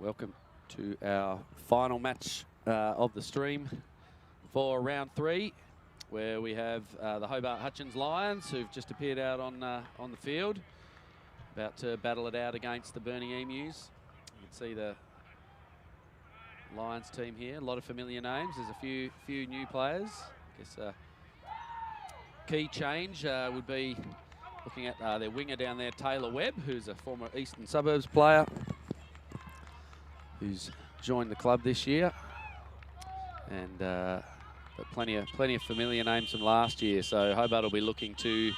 Welcome to our final match of the stream for round 3, where we have the Hobart Hutchins Lions, who've just appeared out on the field, about to battle it out against the Burnie Emus. You can see the Lions team here, a lot of familiar names. There's a few new players. I guess key change would be looking at their winger down there, Taylor Webb, who's a former Eastern Suburbs player, who's joined the club this year, and but plenty of familiar names from last year. So Hobart will be looking to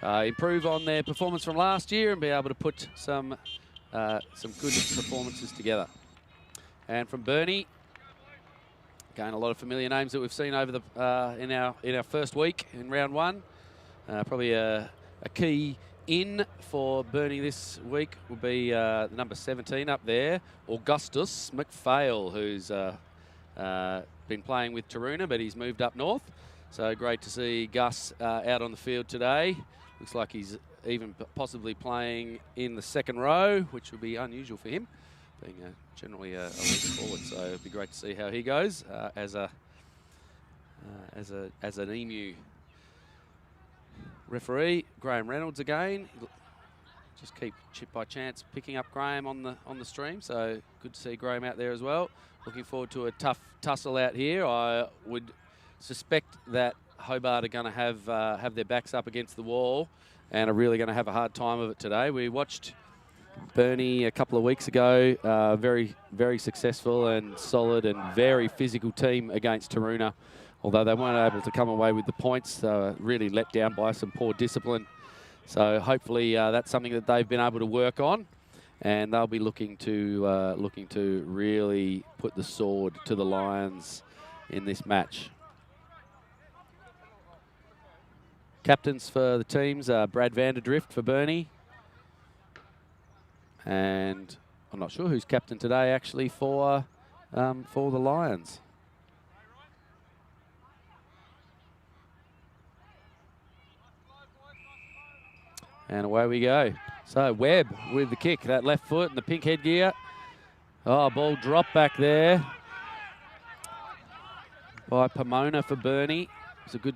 improve on their performance from last year and be able to put some good performances together. And from Burnie, again, a lot of familiar names that we've seen over the in our first week in round 1. Probably a key in for Burnie this week will be the number 17 up there, Augustus McPhail, who's been playing with Taroona, but he's moved up north. So great to see Gus out on the field today. Looks like he's even possibly playing in the second row, which would be unusual for him, being generally a weak forward. So it'd be great to see how he goes as an Emu. Referee Graham Reynolds again. Just keep chip by chance picking up Graham on the stream. So good to see Graham out there as well. Looking forward to a tough tussle out here. I would suspect that Hobart are going to have their backs up against the wall and are really going to have a hard time of it today. We watched Burnie a couple of weeks ago. Very successful and solid and very physical team against Taroona. Although they weren't able to come away with the points, really let down by some poor discipline. So hopefully that's something that they've been able to work on, and they'll be looking to really put the sword to the Lions in this match. Captains for the teams are Brad Vanderdrift for Burnie, and I'm not sure who's captain today actually for the Lions. And away we go. So Webb with the kick, that left foot and the pink headgear. Oh, ball dropped back there by Pomona for Burnie. It's a good,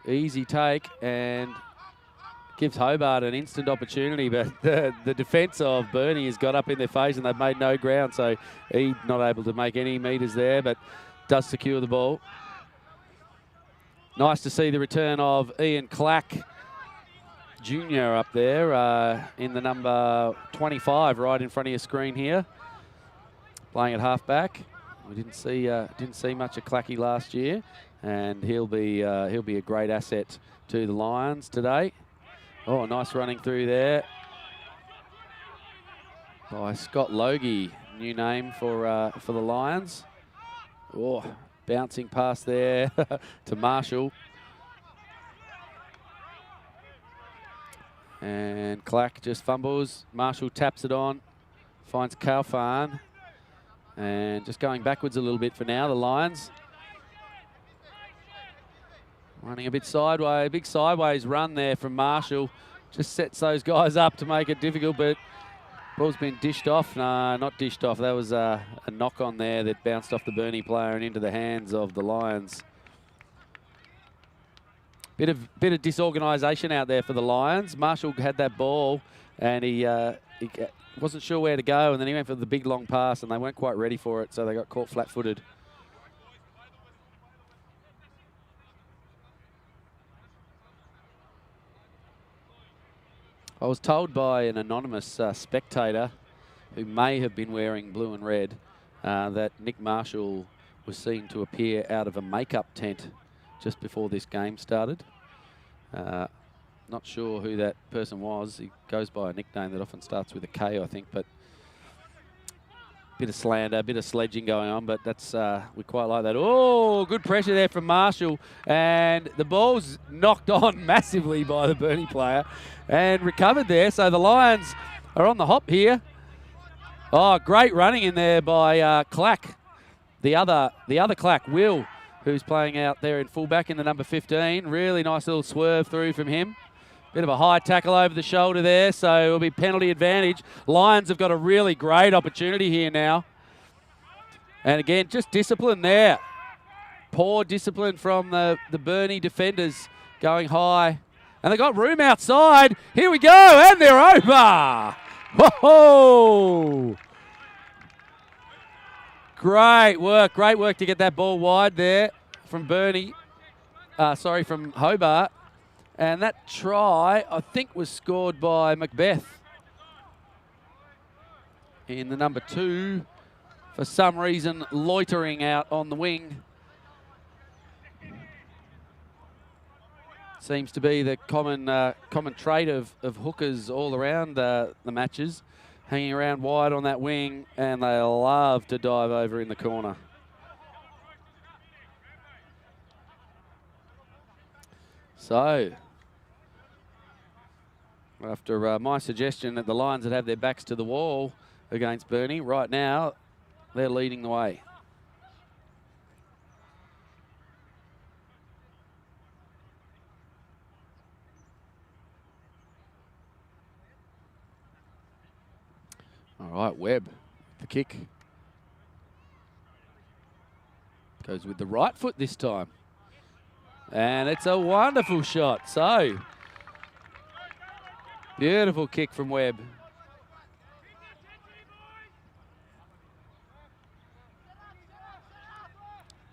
easy take and gives Hobart an instant opportunity, but the defence of Burnie has got up in their face and they've made no ground. So he not able to make any metres there, but does secure the ball. Nice to see the return of Ian Clack Junior up there in the number 25 right in front of your screen here, playing at halfback. We didn't see much of Clacky last year, and he'll be a great asset to the Lions today. Oh, nice running through there by Scott Logie, new name for the Lions. Oh, bouncing pass there to Marshall. And Clack just fumbles. Marshall taps it on, finds Kaufan, and just going backwards a little bit for now, the Lions. Running a bit sideways, big sideways run there from Marshall. Just sets those guys up to make it difficult, but ball's been dished off. No, not dished off. That was a knock on there that bounced off the Burnie player and into the hands of the Lions. Bit of disorganisation out there for the Lions. Marshall had that ball and he wasn't sure where to go, and then he went for the big long pass and they weren't quite ready for it, so they got caught flat-footed. I was told by an anonymous spectator who may have been wearing blue and red that Nick Marshall was seen to appear out of a makeup tent just before this game started. Not sure who that person was. He goes by a nickname that often starts with a K, I think, but bit of slander, bit of sledging going on, but that's we quite like that. Oh, good pressure there from Marshall, and the ball's knocked on massively by the Burnie player and recovered there. So the Lions are on the hop here. Oh, great running in there by Clack. The other Clack, Will, who's playing out there in fullback in the number 15. Really nice little swerve through from him. Bit of a high tackle over the shoulder there, so it'll be penalty advantage. Lions have got a really great opportunity here now. And again, just discipline there. Poor discipline from the Burnie defenders going high. And they got room outside. Here we go, and they're over. Whoa! Great work to get that ball wide there from from Hobart. And that try, I think, was scored by Macbeth in the number 2. For some reason, loitering out on the wing. Seems to be the common trait of hookers all around the matches, hanging around wide on that wing, and they love to dive over in the corner. So, after my suggestion that the Lions would have their backs to the wall against Burnie, right now they're leading the way. All right, Webb, the kick. Goes with the right foot this time. And it's a wonderful shot. So, beautiful kick from Webb.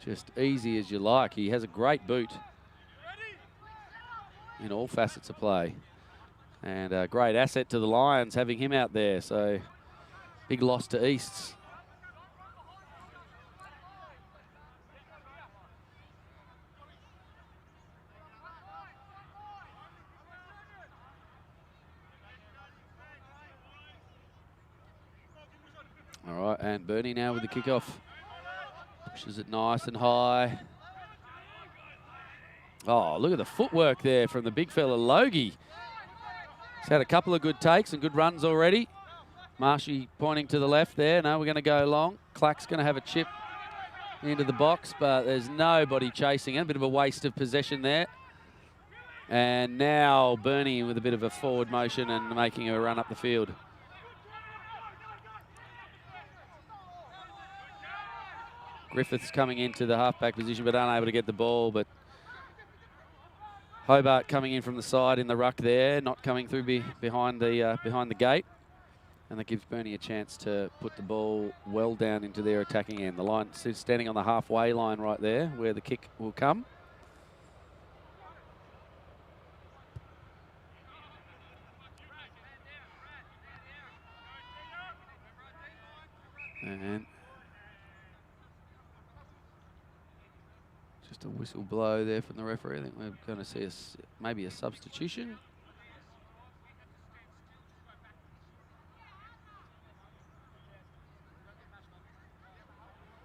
Just easy as you like. He has a great boot in all facets of play. And a great asset to the Lions having him out there. So, big loss to Easts. All right, and Burnie now with the kickoff. Pushes it nice and high. Oh, look at the footwork there from the big fella, Logie. He's had a couple of good takes and good runs already. Marshy pointing to the left there. No, we're going to go long. Clack's going to have a chip into the box, but there's nobody chasing it. A bit of a waste of possession there. And now Burnie with a bit of a forward motion and making a run up the field. Griffiths coming into the halfback position, but unable to get the ball. But Hobart coming in from the side in the ruck there, not coming through behind the gate, and that gives Burnie a chance to put the ball well down into their attacking end. The line standing on the halfway line right there, where the kick will come. And just a whistle blow there from the referee. I think we're going to see maybe a substitution.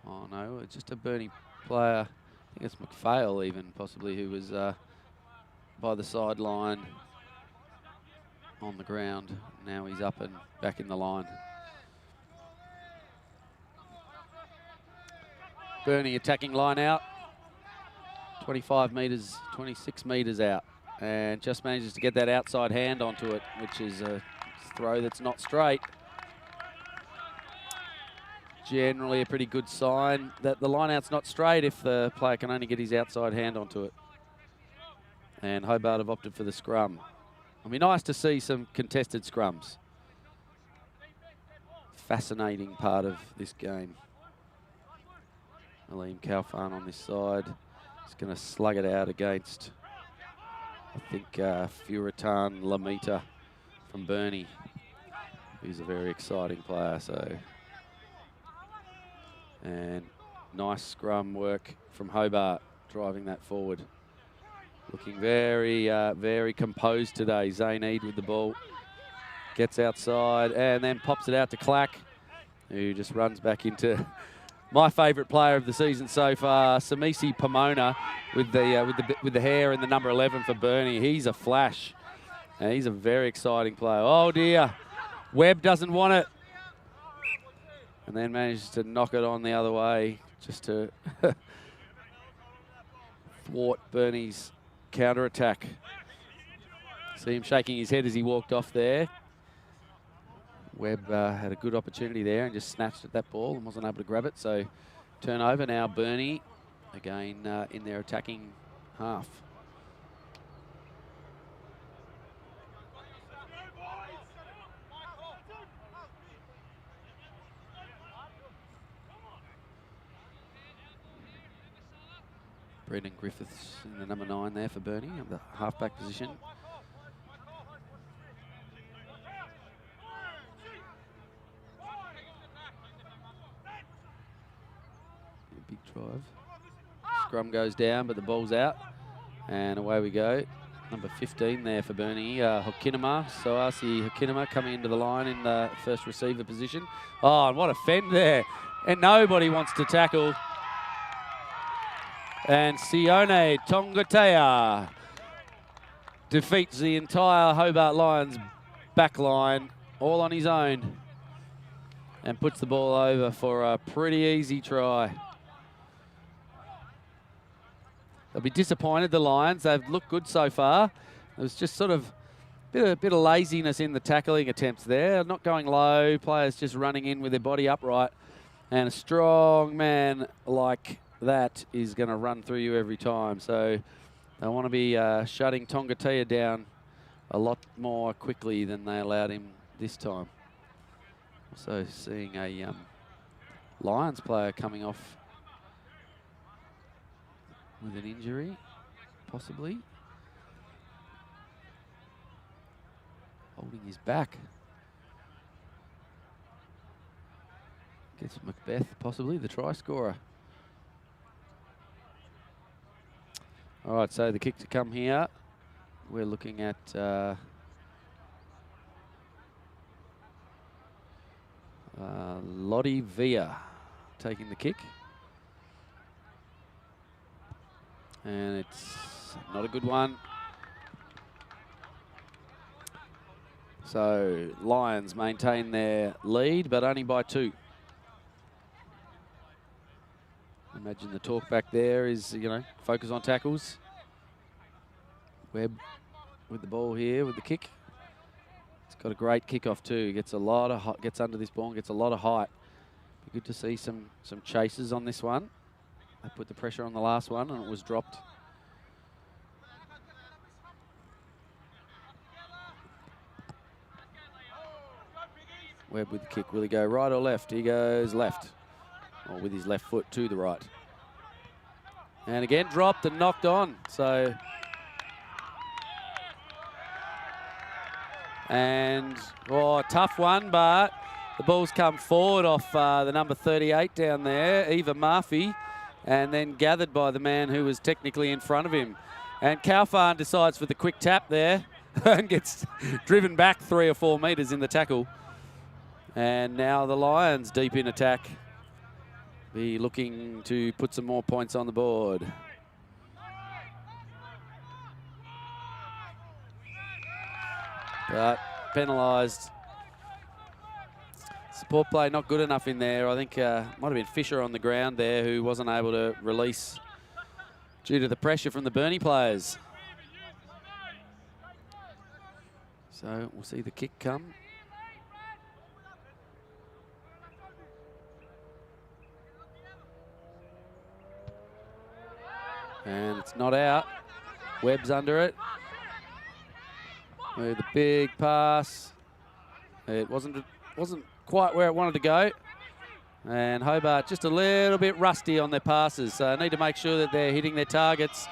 Oh no, it's just a Burnie player. I think it's McPhail even, possibly, who was by the sideline on the ground. Now he's up and back in the line. Burnie attacking line out. 25 metres, 26 metres out. And just manages to get that outside hand onto it, which is a throw that's not straight. Generally a pretty good sign that the line out's not straight if the player can only get his outside hand onto it. And Hobart have opted for the scrum. It'll be nice to see some contested scrums. Fascinating part of this game. Aleem Kaufan on this side. He's going to slug it out against, I think, Furatan Lamita from Burnie. He's a very exciting player, so. And nice scrum work from Hobart, driving that forward. Looking very, very composed today. Zane Eid with the ball. Gets outside and then pops it out to Clack, who just runs back into my favourite player of the season so far, Samisi Pomona, with the hair and the number 11 for Burnie. He's a flash. And he's a very exciting player. Oh dear, Webb doesn't want it. And then manages to knock it on the other way just to thwart Burnie's counter-attack. See him shaking his head as he walked off there. Webb had a good opportunity there and just snatched at that ball and wasn't able to grab it. So turnover now, Burnie again in their attacking half. Brendan Griffiths in the number 9 there for Burnie, of the halfback position. Big drive. Scrum goes down, but the ball's out. And away we go. Number 15 there for Burnie, Hokinema. Soasi Hokinema coming into the line in the first receiver position. Oh, and what a fend there. And nobody wants to tackle. And Sione Tongatea defeats the entire Hobart Lions back line all on his own and puts the ball over for a pretty easy try. They'll be disappointed, the Lions. They've looked good so far. It was just sort of a bit of laziness in the tackling attempts there. Not going low, players just running in with their body upright. And a strong man like that is going to run through you every time. So they want to be shutting Tongatea down a lot more quickly than they allowed him this time. Also seeing a Lions player coming off with an injury, possibly. Holding his back. Gets Macbeth, possibly, the try scorer. All right, so the kick to come here. We're looking at Lottie Villa taking the kick. And it's not a good one. So Lions maintain their lead, but only by 2. Imagine the talk back there is, you know, focus on tackles. Webb with the ball here with the kick. It's got a great kickoff too. Gets a lot of gets under this ball and gets a lot of height. Be good to see some chases on this one. They put the pressure on the last one and it was dropped. Webb with the kick. Will he go right or left? He goes left. Or with his left foot to the right. And again, dropped and knocked on. So, and, oh, tough one, but the ball's come forward off the number 38 down there, Eva Murphy, and then gathered by the man who was technically in front of him. And Kaufman decides for the quick tap there and gets driven back 3 or 4 metres in the tackle. And now the Lions deep in attack. Be looking to put some more points on the board. But penalised. Support play not good enough in there. I think might have been Fisher on the ground there who wasn't able to release due to the pressure from the Burnie players. So we'll see the kick come. And it's not out. Webb's under it. With a big pass. It wasn't quite where it wanted to go. And Hobart just a little bit rusty on their passes. So need to make sure that they're hitting their targets.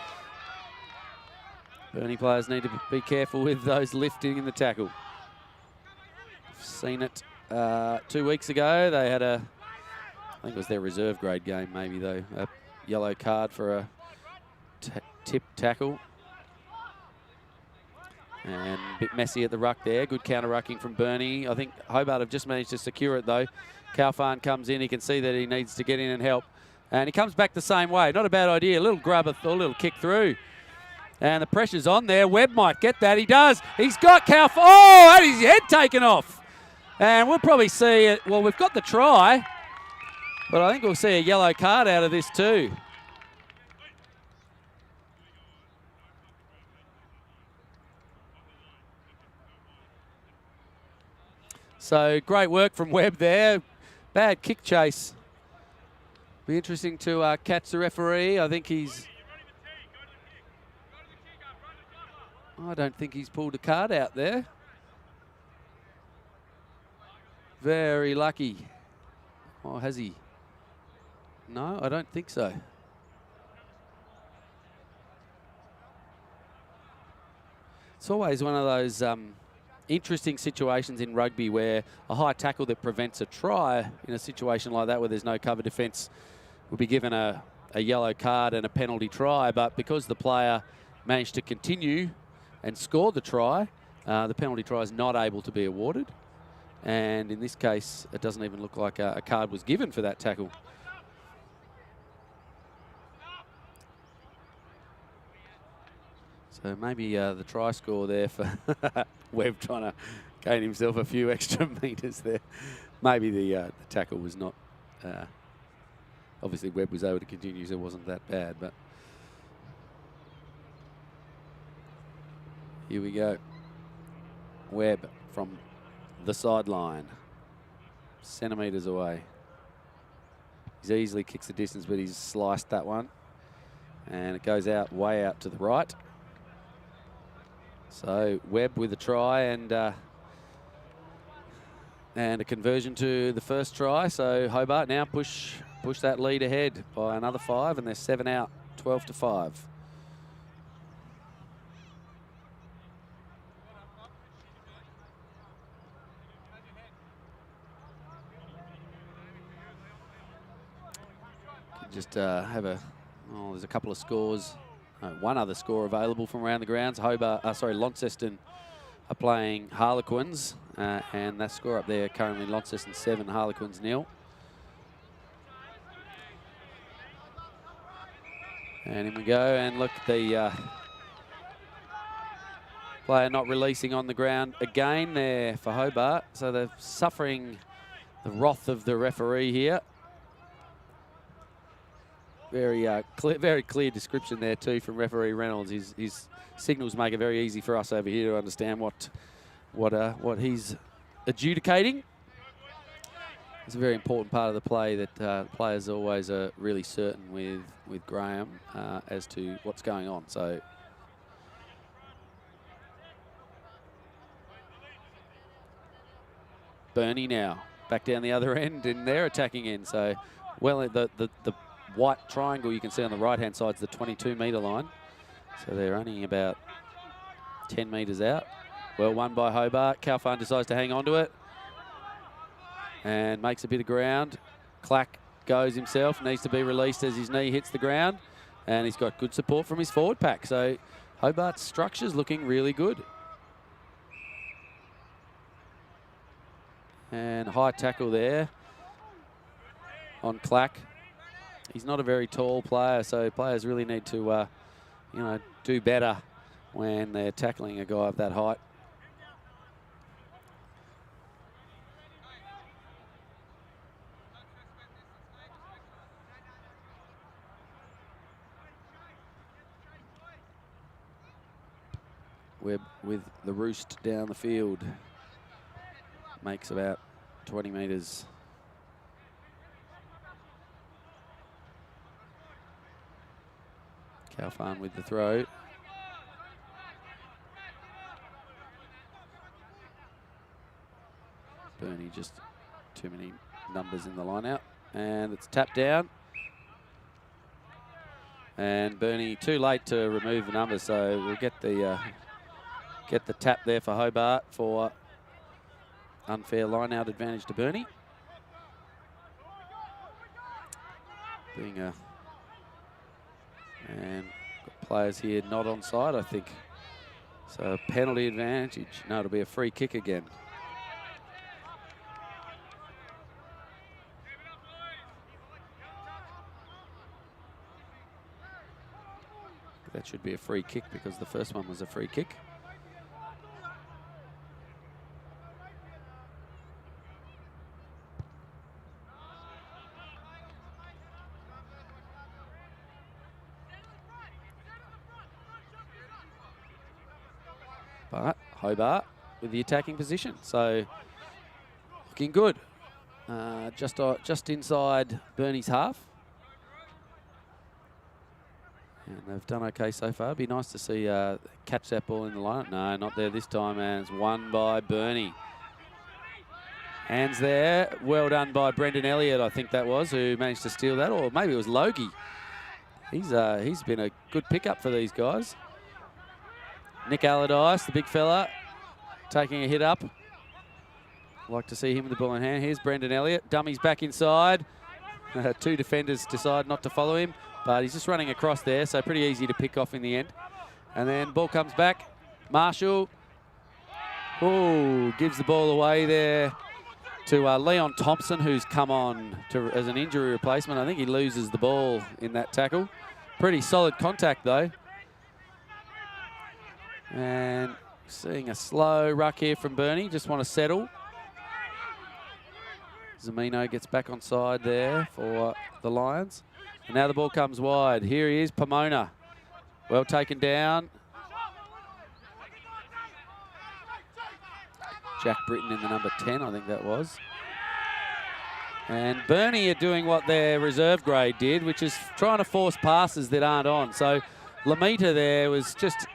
Burnie players need to be careful with those lifting in the tackle. Seen it 2 weeks ago. They had I think it was their reserve grade game maybe though. A yellow card for a tip tackle. And a bit messy at the ruck there. Good counter-rucking from Burnie. I think Hobart have just managed to secure it, though. Kaufman comes in. He can see that he needs to get in and help. And he comes back the same way. Not a bad idea. A little grab, a little kick through. And the pressure's on there. Webb might get that. He does. He's got Kaufman. Oh, had his head taken off. And we'll probably see it. Well, we've got the try. But I think we'll see a yellow card out of this too. So great work from Webb there. Bad kick chase. Be interesting to catch the referee. I think he's... I don't think he's pulled a card out there. Very lucky. Or has he? No, I don't think so. It's always one of those interesting situations in rugby where a high tackle that prevents a try in a situation like that where there's no cover defence will be given a yellow card and a penalty try. But because the player managed to continue and score the try, the penalty try is not able to be awarded. And in this case, it doesn't even look like a card was given for that tackle. So maybe the try score there for Webb trying to gain himself a few extra metres there. Maybe the tackle was not... obviously, Webb was able to continue, so it wasn't that bad. But here we go. Webb from the sideline, centimetres away. He's easily kicks the distance, but he's sliced that one. And it goes out, way out to the right. So Webb with a try and a conversion to the first try. So Hobart now push that lead ahead by another 5, and they're 7 out, 12-5. Just have a... Oh, there's a couple of scores. One other score available from around the grounds. Launceston are playing Harlequins, and that score up there currently Launceston 7, Harlequins 0. And in we go, and look, the player not releasing on the ground again there for Hobart. So they're suffering the wrath of the referee here. Very clear description there too from referee Reynolds. His signals make it very easy for us over here to understand what he's adjudicating. It's a very important part of the play that players always are really certain with Graham as to what's going on. So Burnie now back down the other end in their attacking end. So well, the white triangle you can see on the right-hand side is the 22-metre line. So they're only about 10 metres out. Well won by Hobart. Calfan decides to hang on to it and makes a bit of ground. Clack goes himself, needs to be released as his knee hits the ground, and he's got good support from his forward pack. So Hobart's structure's looking really good. And high tackle there on Clack. He's not a very tall player, so players really need to, do better when they're tackling a guy of that height. Webb with the roost down the field. Makes about 20 metres. Calfan with the throw. Burnie just too many numbers in the line out. And it's tapped down. And Burnie too late to remove the numbers, so we'll get the tap there for Hobart for unfair line out advantage to Burnie. And got players here not onside, I think. So penalty advantage. No, it'll be a free kick again. That should be a free kick because the first one was a free kick. But Hobart with the attacking position. So Looking good. Just inside Burnie's half. And they've done okay so far. It'd be nice to see catch that ball in the line. No, not there this time, and it's won by Burnie. Hands there. Well done by Brendan Elliott, I think that was, who managed to steal that. Or maybe it was Logie. He's been a good pickup for these guys. Nick Allardyce, the big fella, taking a hit up. Like to see him with the ball in hand. Here's Brendan Elliott. Dummies back inside. Two defenders decide not to follow him, but he's just running across there, so pretty easy to pick off in the end. And then ball comes back. Marshall. Oh, gives the ball away there to Leon Thompson, who's come on as an injury replacement. I think he loses the ball in that tackle. Pretty solid contact, though. And seeing a slow ruck here from Burnie. Just want to settle. Zamino gets back on side there for the Lions. And now the ball comes wide. Here he is, Pomona. Well taken down. Jack Britton in the number 10, I think that was. And Burnie are doing what their reserve grade did, which is trying to force passes that aren't on. So Lamita there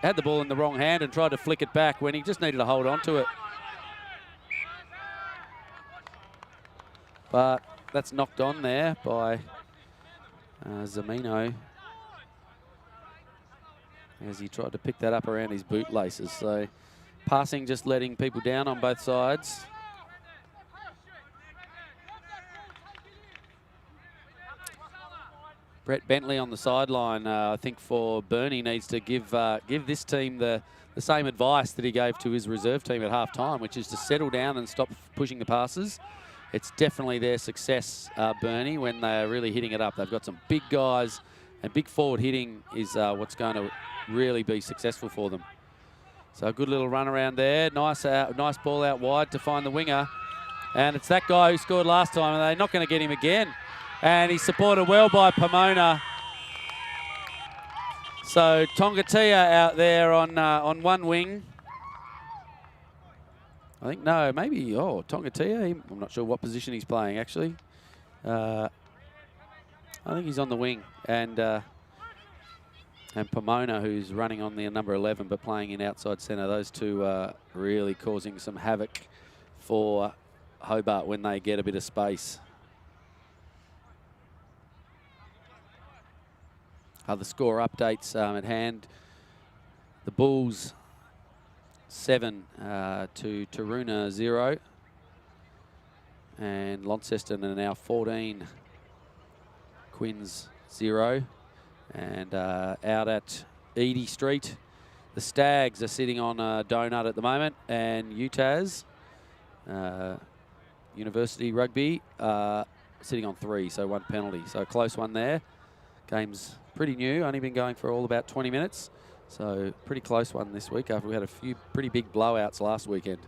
had the ball in the wrong hand and tried to flick it back when he just needed to hold on to it. But that's knocked on there by Zamino as he tried to pick that up around his boot laces. So passing just letting people down on both sides. Brett Bentley on the sideline, I think for Burnie, needs to give this team the same advice that he gave to his reserve team at half-time, which is to settle down and stop pushing the passes. It's definitely their success, Burnie, when they're really hitting it up. They've got some big guys, and big forward hitting is what's going to really be successful for them. So a good little run around there. Nice ball out wide to find the winger. And it's that guy who scored last time, and they're not going to get him again. And he's supported well by Pomona. So Tongatia out there on one wing. I think, no, maybe, Tongatia. I'm not sure what position he's playing, actually. I think he's on the wing. And Pomona, who's running on the number 11, but playing in outside centre. Those two are really causing some havoc for Hobart when they get a bit of space. Other score updates at hand. The Bulls 7 to Taruna 0. And Launceston are now 14. Quins 0. And out at Edie Street, the Stags are sitting on a donut at the moment. And UTAS, University Rugby, sitting on 3, so 1 penalty. So a close one there. Game's pretty new, only been going for all about 20 minutes. So pretty close one this week after we had a few pretty big blowouts last weekend.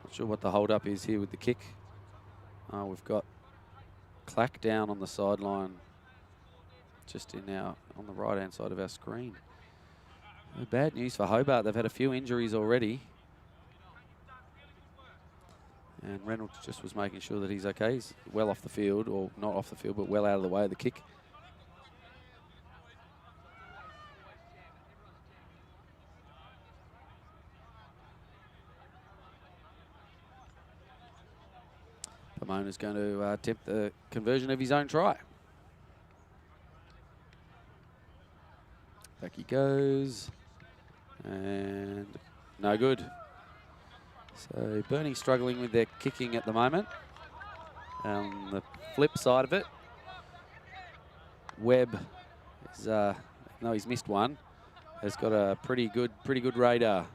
Not sure what the hold up is here with the kick. We've got Clack down on the sideline, just on the right hand side of our screen. Bad news for Hobart. They've had a few injuries already. And Reynolds just was making sure that he's okay. He's well off the field, or not off the field, but well out of the way of the kick. Pomona's going to attempt the conversion of his own try. Back he goes. And no good. So Burnie struggling with their kicking at the moment. On the flip side of it, Webb is, no, he's missed one, has got a pretty good radar.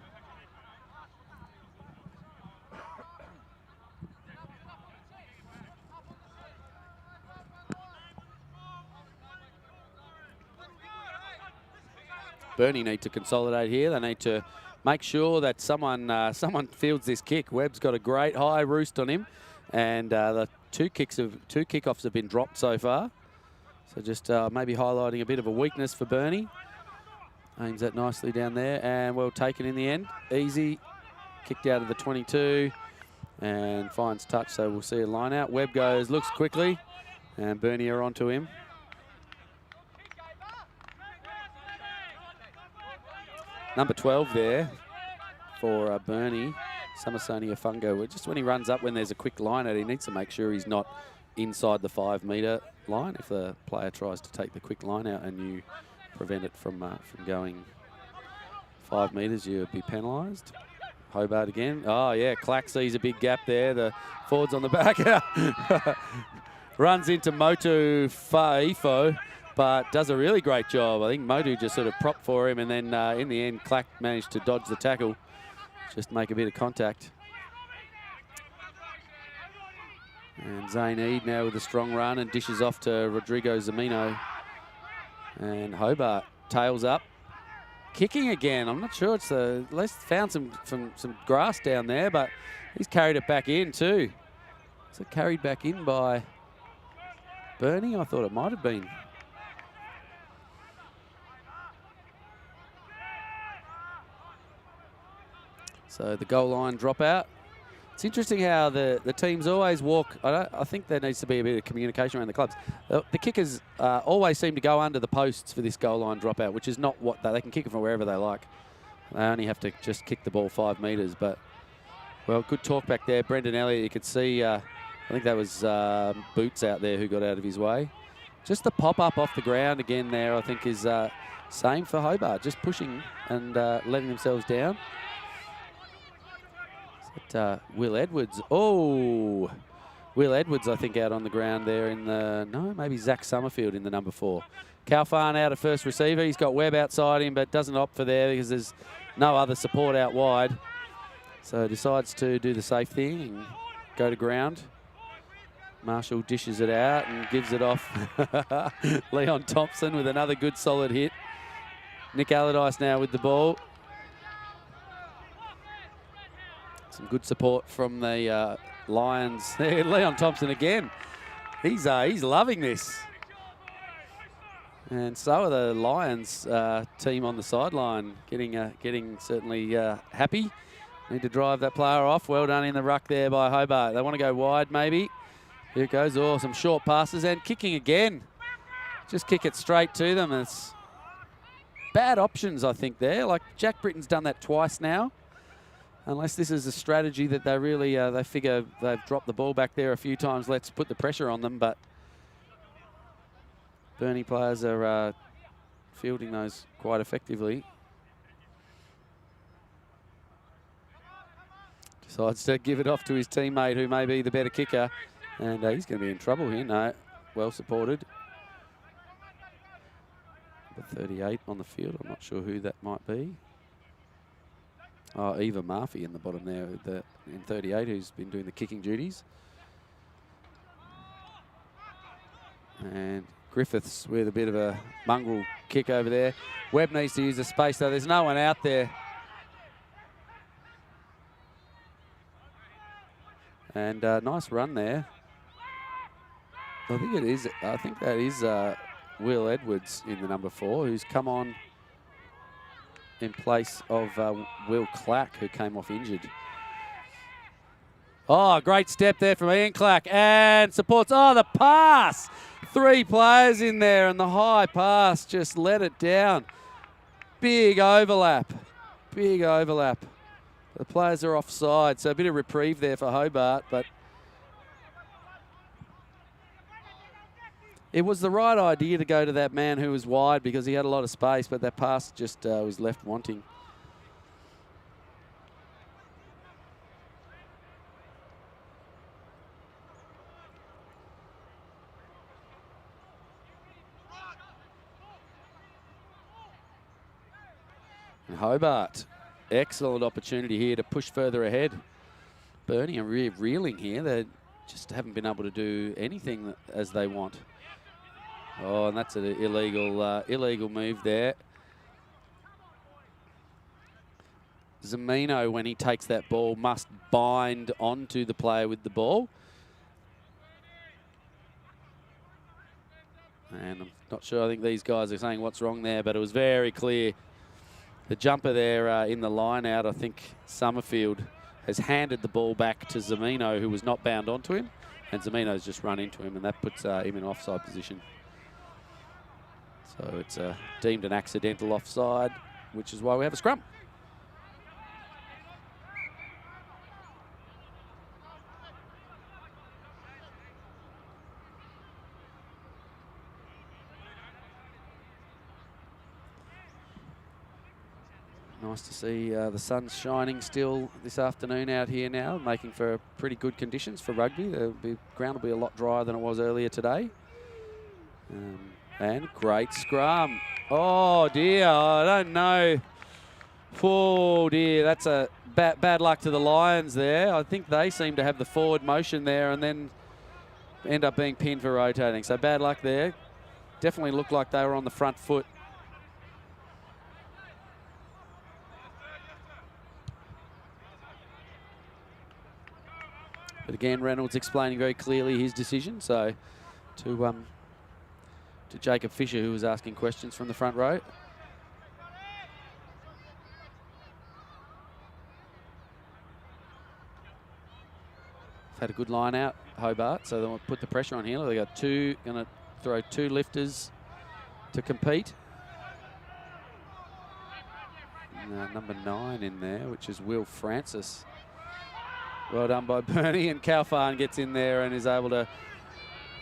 Burnie need to consolidate here. They need to make sure that someone fields this kick. Webb's got a great high roost on him, and the two kickoffs have been dropped so far. So just maybe highlighting a bit of a weakness for Burnie. Aims that nicely down there, and well taken in the end. Easy, kicked out of the 22, and finds touch, so we'll see a line out. Webb goes, looks quickly, and Burnie are onto him. Number 12 there for Burnie, Samisoni Afungo. Just when he runs up, when there's a quick line out, he needs to make sure he's not inside the 5-metre line. If the player tries to take the quick line out and you prevent it from going 5 metres, you'll be penalised. Hobart again. Oh, yeah, Clack sees a big gap there. The forward's on the back. Runs into Motu Faifo, but does a really great job. I think Motu just sort of propped for him, and then in the end, Clack managed to dodge the tackle, just make a bit of contact. And Zane Eade now with a strong run and dishes off to Rodrigo Zamino. And Hobart tails up. Kicking again. I'm not sure. It's at least found some grass down there, but he's carried it back in too. Is it carried back in by Burnie? I thought it might have been. So the goal line dropout. It's interesting how the teams always walk. I think there needs to be a bit of communication around the clubs. The kickers always seem to go under the posts for this goal line dropout, which is not what they can kick it from wherever they like. They only have to just kick the ball 5 metres. But, well, good talk back there. Brendan Elliott, you could see, I think that was Boots out there who got out of his way. Just the pop-up off the ground again there, I think, is same for Hobart. Just pushing and letting themselves down. Will Edwards. Oh, Will Edwards, I think, out on the ground there in the... No, maybe Zach Summerfield in the number 4. Calfan out at first receiver. He's got Webb outside him, but doesn't opt for there because there's no other support out wide. So decides to do the safe thing and go to ground. Marshall dishes it out and gives it off. Leon Thompson with another good solid hit. Nick Allardyce now with the ball. Some good support from the Lions. Leon Thompson again. He's loving this. And so are the Lions team on the sideline, getting certainly happy. Need to drive that player off. Well done in the ruck there by Hobart. They want to go wide maybe. Here it goes. Oh, some short passes and kicking again. Just kick it straight to them. It's bad options, I think, there. Like Jack Britton's done that twice now. Unless this is a strategy that they really, they figure they've dropped the ball back there a few times, let's put the pressure on them. But Burnie players are fielding those quite effectively. Decides to give it off to his teammate who may be the better kicker. And he's going to be in trouble here. No, well supported. Number 38 on the field. I'm not sure who that might be. Oh, Eva Murphy in the bottom there in 38, who's been doing the kicking duties. And Griffiths with a bit of a mongrel kick over there. Webb needs to use the space, though. There's no one out there. And nice run there. I think that is Will Edwards in the number 4, who's come on in place of Will Clack, who came off injured. Oh, great step there from Ian Clack, and supports, oh, the pass! 3 players in there, and the high pass just let it down. Big overlap, big overlap. The players are offside, so a bit of reprieve there for Hobart, but it was the right idea to go to that man who was wide because he had a lot of space, but that pass just was left wanting. And Hobart, excellent opportunity here to push further ahead. Burnie are really reeling here. They just haven't been able to do anything as they want. Oh, and that's an illegal move there. Zamino, when he takes that ball, must bind onto the player with the ball. And I'm not sure, I think these guys are saying what's wrong there, but it was very clear. The jumper there in the line out, I think Summerfield has handed the ball back to Zamino, who was not bound onto him, and Zamino's just run into him, and that puts him in offside position. So it's deemed an accidental offside, which is why we have a scrum. Nice to see the sun's shining still this afternoon out here now, making for pretty good conditions for rugby. The ground will be a lot drier than it was earlier today. And great scrum. Oh dear, I don't know. Oh dear, that's a bad luck to the Lions there. I think they seem to have the forward motion there and then end up being pinned for rotating. So bad luck there. Definitely looked like they were on the front foot. But again, Reynolds explaining very clearly his decision. So to Jacob Fisher, who was asking questions from the front row. Had a good line out, Hobart, so they'll put the pressure on here. They got going to throw 2 lifters to compete. And, number 9 in there, which is Will Francis. Well done by Burnie, and Kaufman gets in there and is able to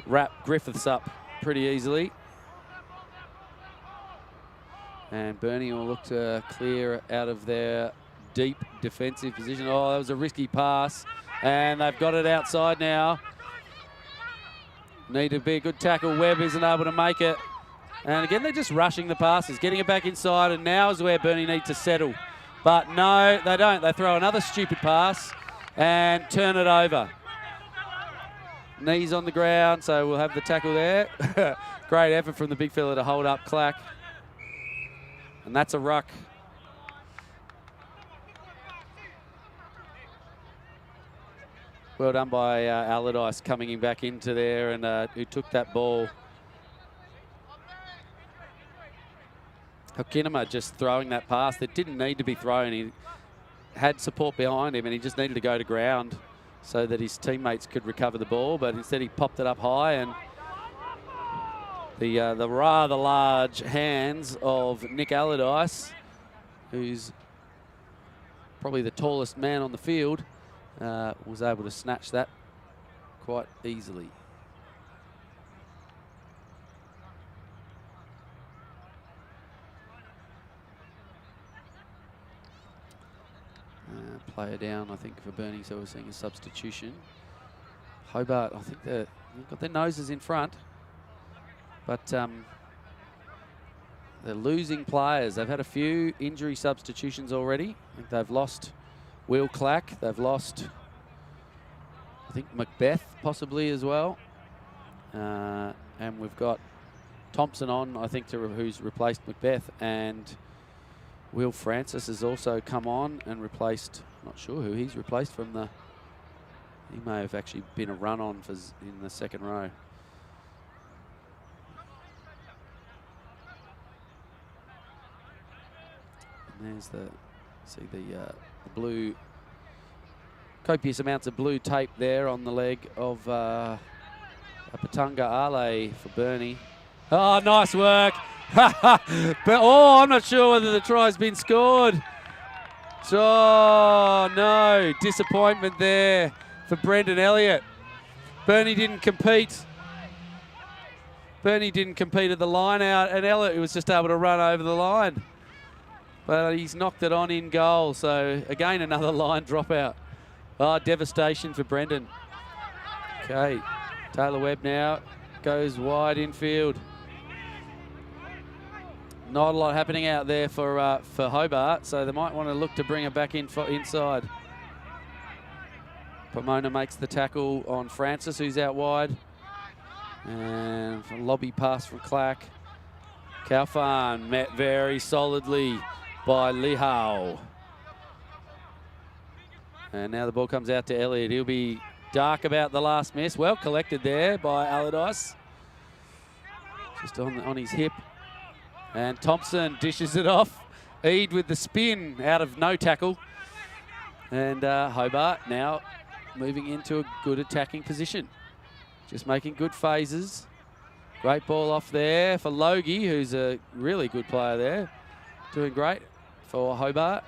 wrap Griffiths up pretty easily. And Burnie will look to clear out of their deep defensive position. Oh, that was a risky pass. And they've got it outside now. Need to be a good tackle. Webb isn't able to make it. And again, they're just rushing the passes, getting it back inside, and now is where Burnie need to settle. But no, they don't. They throw another stupid pass and turn it over. Knees on the ground, so we'll have the tackle there. Great effort from the big fella to hold up Clack. And that's a ruck. Well done by Allardyce coming in back into there and who took that ball. Hokinema just throwing that pass that didn't need to be thrown. He had support behind him and he just needed to go to ground so that his teammates could recover the ball, but instead he popped it up high, and the rather large hands of Nick Allardyce, who's probably the tallest man on the field, was able to snatch that quite easily. Player down, I think, for Burnie, so we're seeing a substitution. Hobart, I think they've got their noses in front, but they're losing players. They've had a few injury substitutions already. I think they've lost Will Clack. They've lost, I think, Macbeth possibly as well. And we've got Thompson on, I think, who's replaced Macbeth, and Will Francis has also come on and replaced, not sure who he's replaced from the, he may have actually been a run-on in the second row. And there's see the blue, copious amounts of blue tape there on the leg of Patunga Ale for Burnie. Oh, nice work. But, oh, I'm not sure whether the try's been scored. Oh, no. Disappointment there for Brendan Elliott. Burnie didn't compete. Burnie didn't compete at the line out, and Elliott was just able to run over the line. But he's knocked it on in goal, so again, another line dropout. Oh, devastation for Brendan. Okay, Taylor Webb now goes wide infield. Not a lot happening out there for Hobart, so they might want to look to bring it back in inside. Pomona makes the tackle on Francis, who's out wide. And lobby pass from Clack. Kaufman met very solidly by Lihau. And now the ball comes out to Elliott. He'll be dark about the last miss. Well collected there by Allardyce. Just on his hip. And Thompson dishes it off. Eade with the spin out of no tackle. And Hobart now moving into a good attacking position. Just making good phases. Great ball off there for Logie, who's a really good player there. Doing great for Hobart.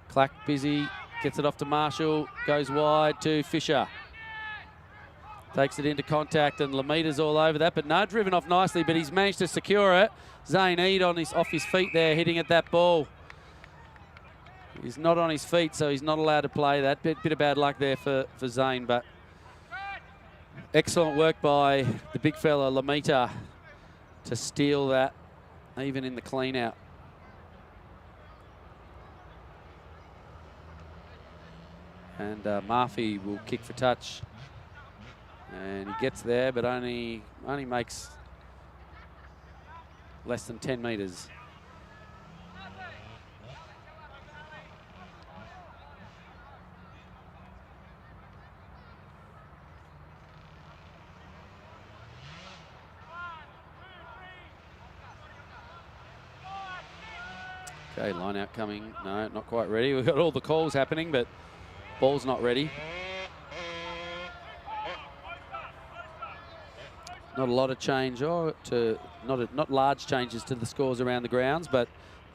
Clack busy, gets it off to Marshall, goes wide to Fisher. Takes it into contact and Lamita's all over that, but no, driven off nicely, but he's managed to secure it. Zane Eade off his feet there, hitting at that ball. He's not on his feet, so he's not allowed to play that. Bit of bad luck there for Zane, but excellent work by the big fella, Lamita, to steal that, even in the clean out. And Murphy will kick for touch. And he gets there, but only makes less than 10 metres. Okay, line out coming. No, not quite ready. We've got all the calls happening, but ball's not ready. Not a lot of change, not large changes to the scores around the grounds, but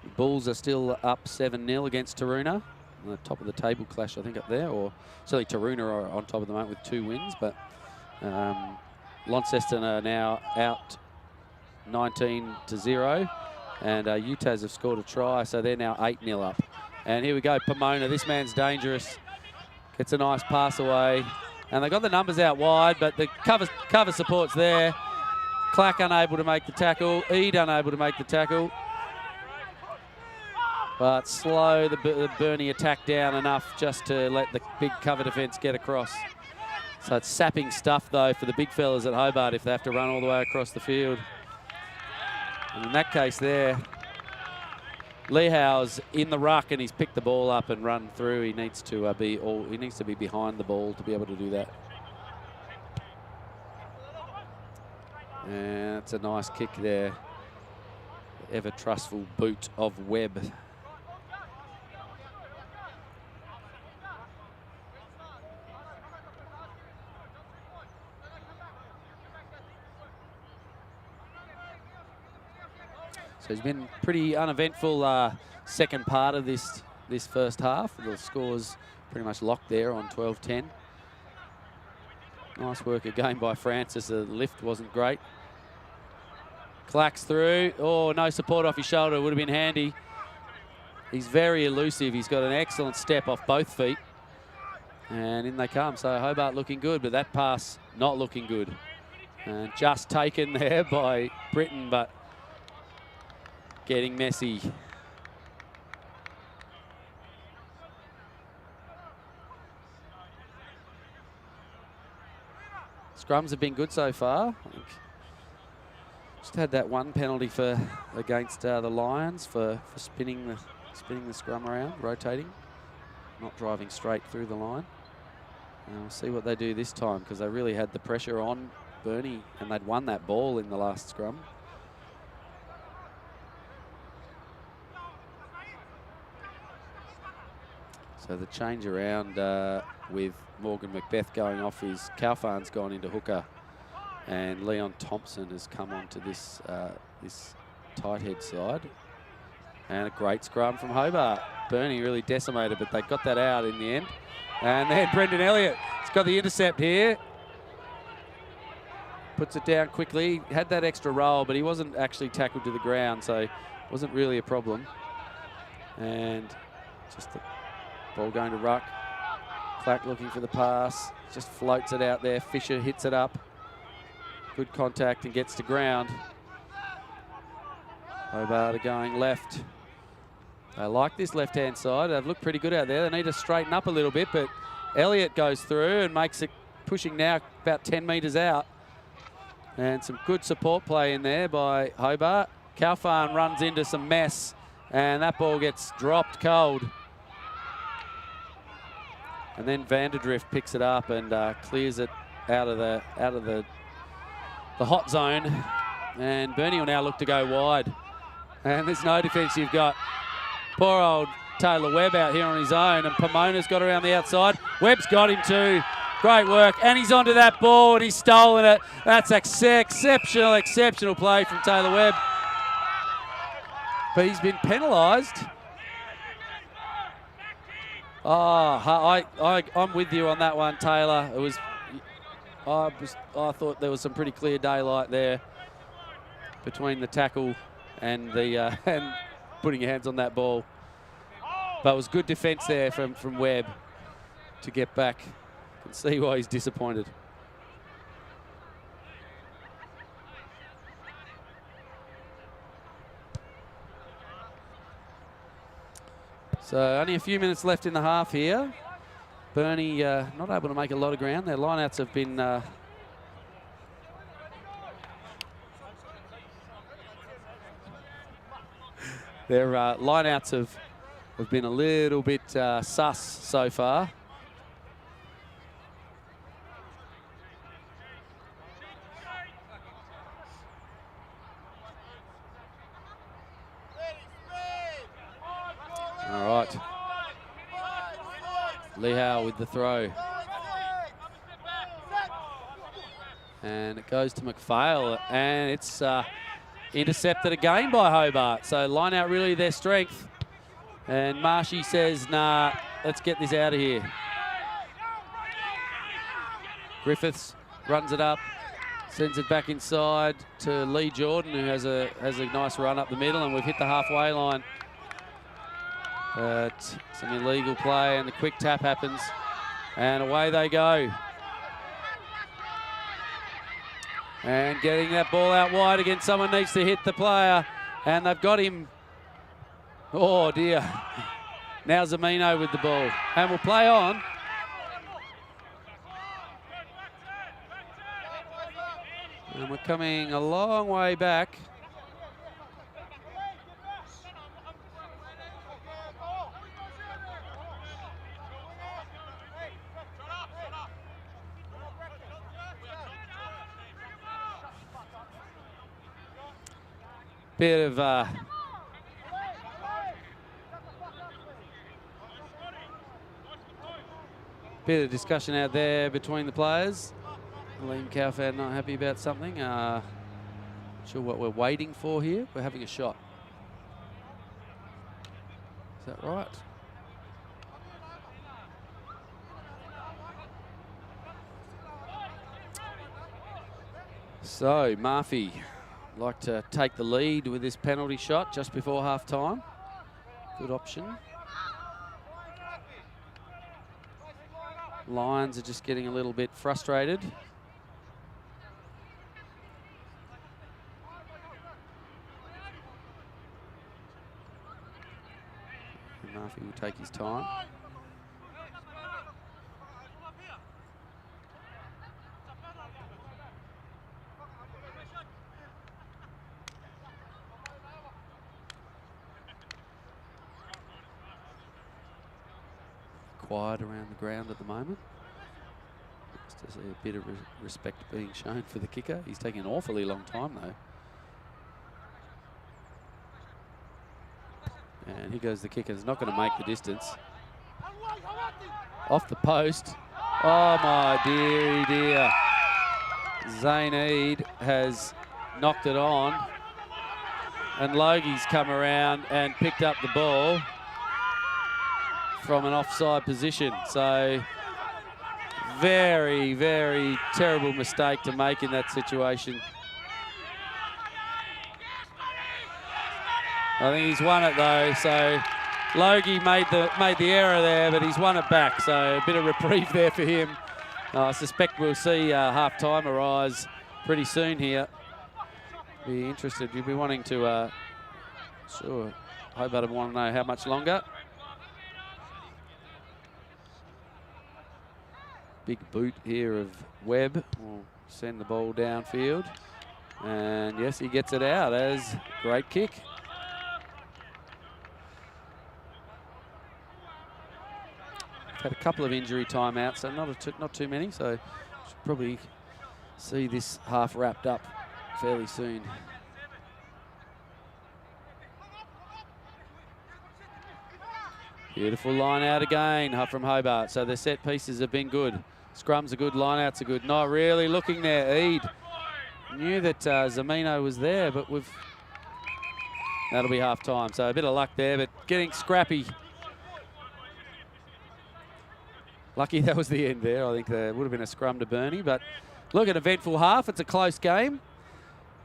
the Bulls are still up 7-0 against Taroona. On the top of the table clash, I think, up there, or certainly Taroona are on top of the moment with 2 wins, but Launceston are now out 19-0, and UTAS have scored a try, so they're now 8-0 up. And here we go, Pomona. This man's dangerous. Gets a nice pass away. And they got the numbers out wide, but the cover support's there. Clack unable to make the tackle. Eade unable to make the tackle. But slow the Burnie attack down enough just to let the big cover defence get across. So it's sapping stuff, though, for the big fellas at Hobart if they have to run all the way across the field. And in that case there, Lehau's in the ruck and he's picked the ball up and run through. He needs to be behind the ball to be able to do that. And it's a nice kick there. The ever trustful boot of Webb. So it's been pretty uneventful second part of this first half. The score's pretty much locked there on 12-10. Nice work again by Francis. The lift wasn't great. Clacks through. Oh, no support off his shoulder. Would have been handy. He's very elusive. He's got an excellent step off both feet. And in they come. So Hobart looking good, but that pass not looking good. And just taken there by Britton, but getting messy. Scrums have been good so far. I think just had that one penalty against the Lions for spinning the scrum around, rotating, not driving straight through the line. And we'll see what they do this time, because they really had the pressure on Burnie and they'd won that ball in the last scrum. So the change around with Morgan Macbeth going off is Kaufman's gone into hooker, and Leon Thompson has come onto this tight head side. And a great scrum from Hobart. Burnie really decimated, but they got that out in the end. And then Brendan Elliott has got the intercept here. Puts it down quickly. Had that extra roll, but he wasn't actually tackled to the ground, so it wasn't really a problem. And just the ball going to ruck. Clack looking for the pass. Just floats it out there. Fisher hits it up. Good contact and gets to ground. Hobart are going left. They like this left-hand side. They've looked pretty good out there. They need to straighten up a little bit, but Elliott goes through and makes it, pushing now about 10 metres out. And some good support play in there by Hobart. Kaufman runs into some mess, and that ball gets dropped cold. And then Vanderdrift picks it up and clears it out of the hot zone. And Burnie will now look to go wide. And there's no defence. You've got poor old Taylor Webb out here on his own, and Pomona's got around the outside. Webb's got him too. Great work, and he's onto that ball, and he's stolen it. That's exceptional play from Taylor Webb. But he's been penalised. Oh, I'm with you on that one, Taylor. I thought there was some pretty clear daylight there between the tackle and the and putting your hands on that ball. But it was good defence there from Webb to get back. Can see why he's disappointed. So only a few minutes left in the half here. Burnie not able to make a lot of ground. Their lineouts have been have been a little bit sus so far. All right. Lehau with the throw. And it goes to McPhail, and it's intercepted again by Hobart. So line out really their strength. And Marshy says, nah, let's get this out of here. Griffiths runs it up, sends it back inside to Lee Jordan, who has a nice run up the middle, and we've hit the halfway line. But some illegal play, and the quick tap happens, and away they go. And getting that ball out wide again, someone needs to hit the player, and they've got him. Oh dear. Now Zamino with the ball, and we'll play on. And we're coming a long way back. Bit of discussion out there between the players. Liam Cowfad not happy about something. Not sure what we're waiting for here. We're having a shot. Is that right? So Murphy like to take the lead with this penalty shot just before half time. Good option. Lions are just getting a little bit frustrated. And Murphy will take his time. Quiet around the ground at the moment. Just to see a bit of respect being shown for the kicker. He's taking an awfully long time though. And here goes the kicker. He's not going to make the distance. Off the post. Oh my dear. Zane Eade has knocked it on. And Logie's come around and picked up the ball from an offside position. So very, very terrible mistake to make in that situation. I think he's won it though. So Logie made the error there, but he's won it back. So a bit of reprieve there for him. I suspect we'll see half time arise pretty soon here. Be interested. You'll be wanting to. Sure. Hobart will want to know how much longer. Big boot here of Webb will send the ball downfield. And yes, he gets it out as great kick. Had a couple of injury timeouts, so not too many, so should probably see this half wrapped up fairly soon. Beautiful line out again from Hobart. So their set pieces have been good. Scrums are good, line outs are good. Not really looking there. Eid knew that Zamino was there, but that'll be half time. So a bit of luck there, but getting scrappy. Lucky that was the end there. I think there would have been a scrum to Burnie, but look, an eventful half. It's a close game.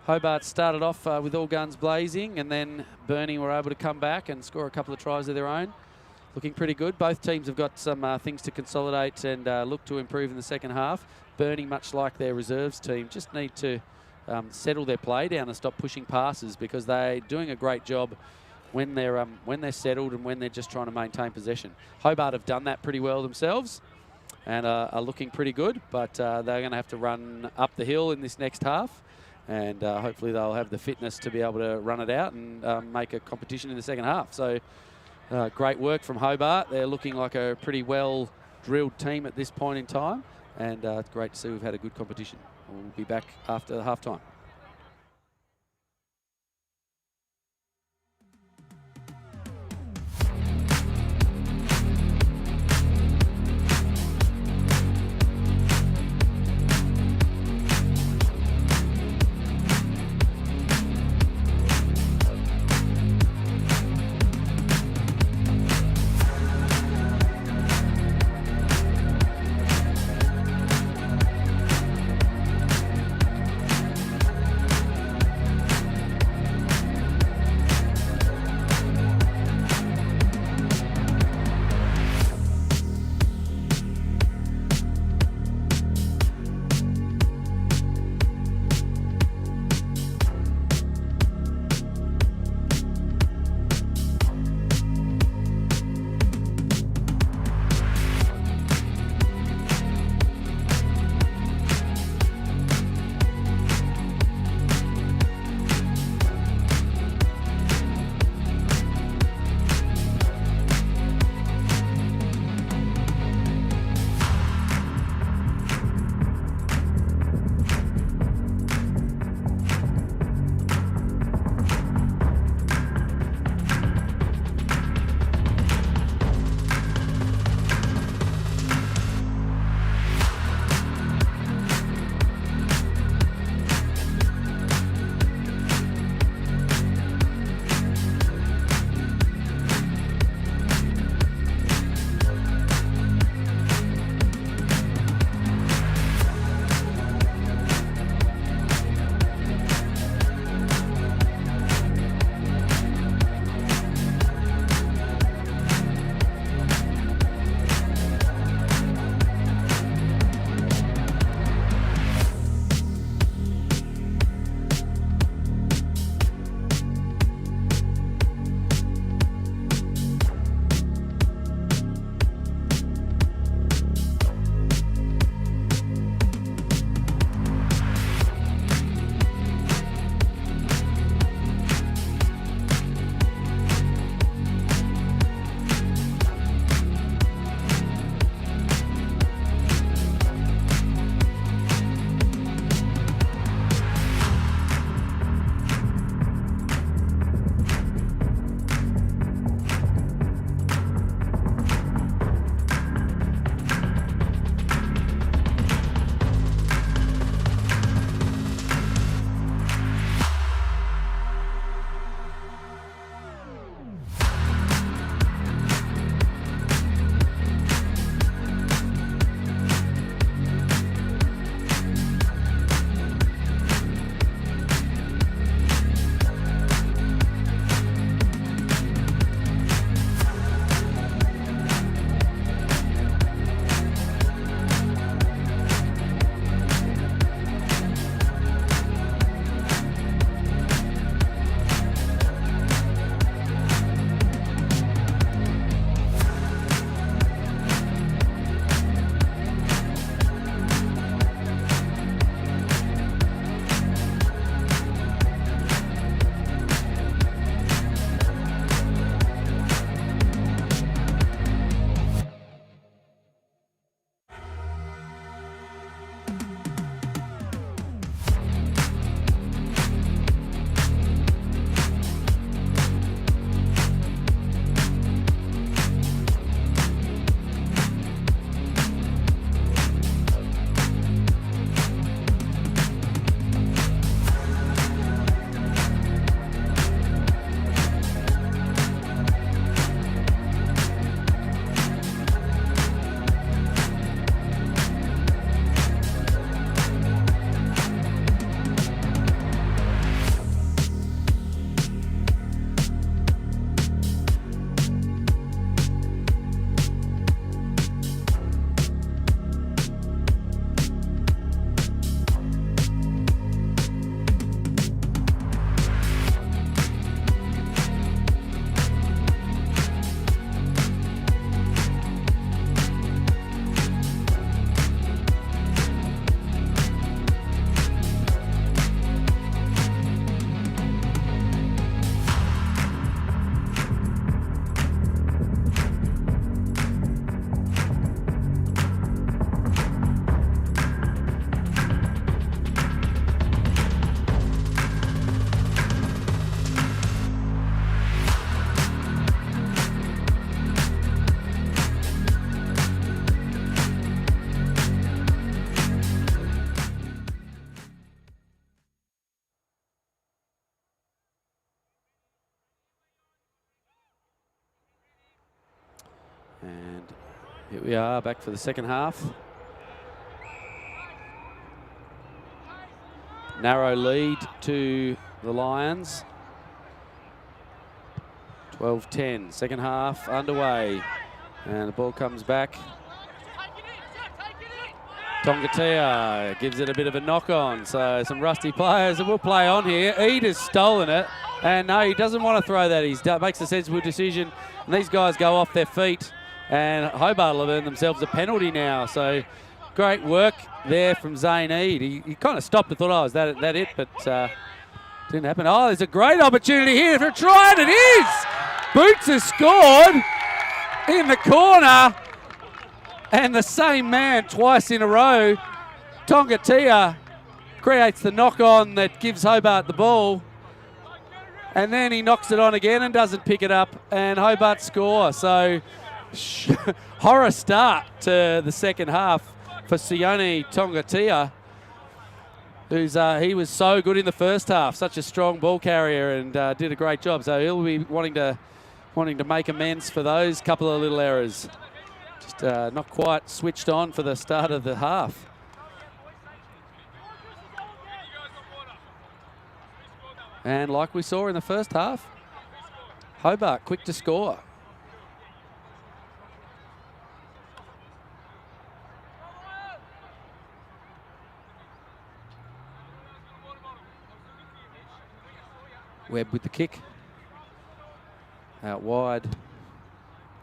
Hobart started off with all guns blazing, and then Burnie were able to come back and score a couple of tries of their own. Looking pretty good. Both teams have got some things to consolidate and look to improve in the second half. Burnie, much like their reserves team, just need to settle their play down and stop pushing passes, because they're doing a great job when they're settled and when they're just trying to maintain possession. Hobart have done that pretty well themselves and are looking pretty good, but they're going to have to run up the hill in this next half, and hopefully they'll have the fitness to be able to run it out and make a competition in the second half. So great work from Hobart. They're looking like a pretty well-drilled team at this point in time, and it's great to see we've had a good competition. We'll be back after half-time. And here we are back for the second half. Narrow lead to the Lions. 12-10, second half underway. And the ball comes back. Tongatea gives it a bit of a knock on. So some rusty players that will play on here. Eade has stolen it. And no, he doesn't want to throw that. He makes a sensible decision. And these guys go off their feet. And Hobart will have earned themselves a penalty now. So great work there from Zane Eade. He kind of stopped and thought, oh, is that it? But didn't happen. Oh, there's a great opportunity here for a try, and it is! Boots has scored in the corner. And the same man twice in a row. Tongatea creates the knock-on that gives Hobart the ball. And then he knocks it on again and doesn't pick it up. And Hobart score. So horror start to the second half for Sione Tongatea, who's he was so good in the first half. Such a strong ball carrier and did a great job. So he'll be wanting to make amends for those couple of little errors. Just not quite switched on for the start of the half. And like we saw in the first half, Hobart quick to score. Webb with the kick. Out wide.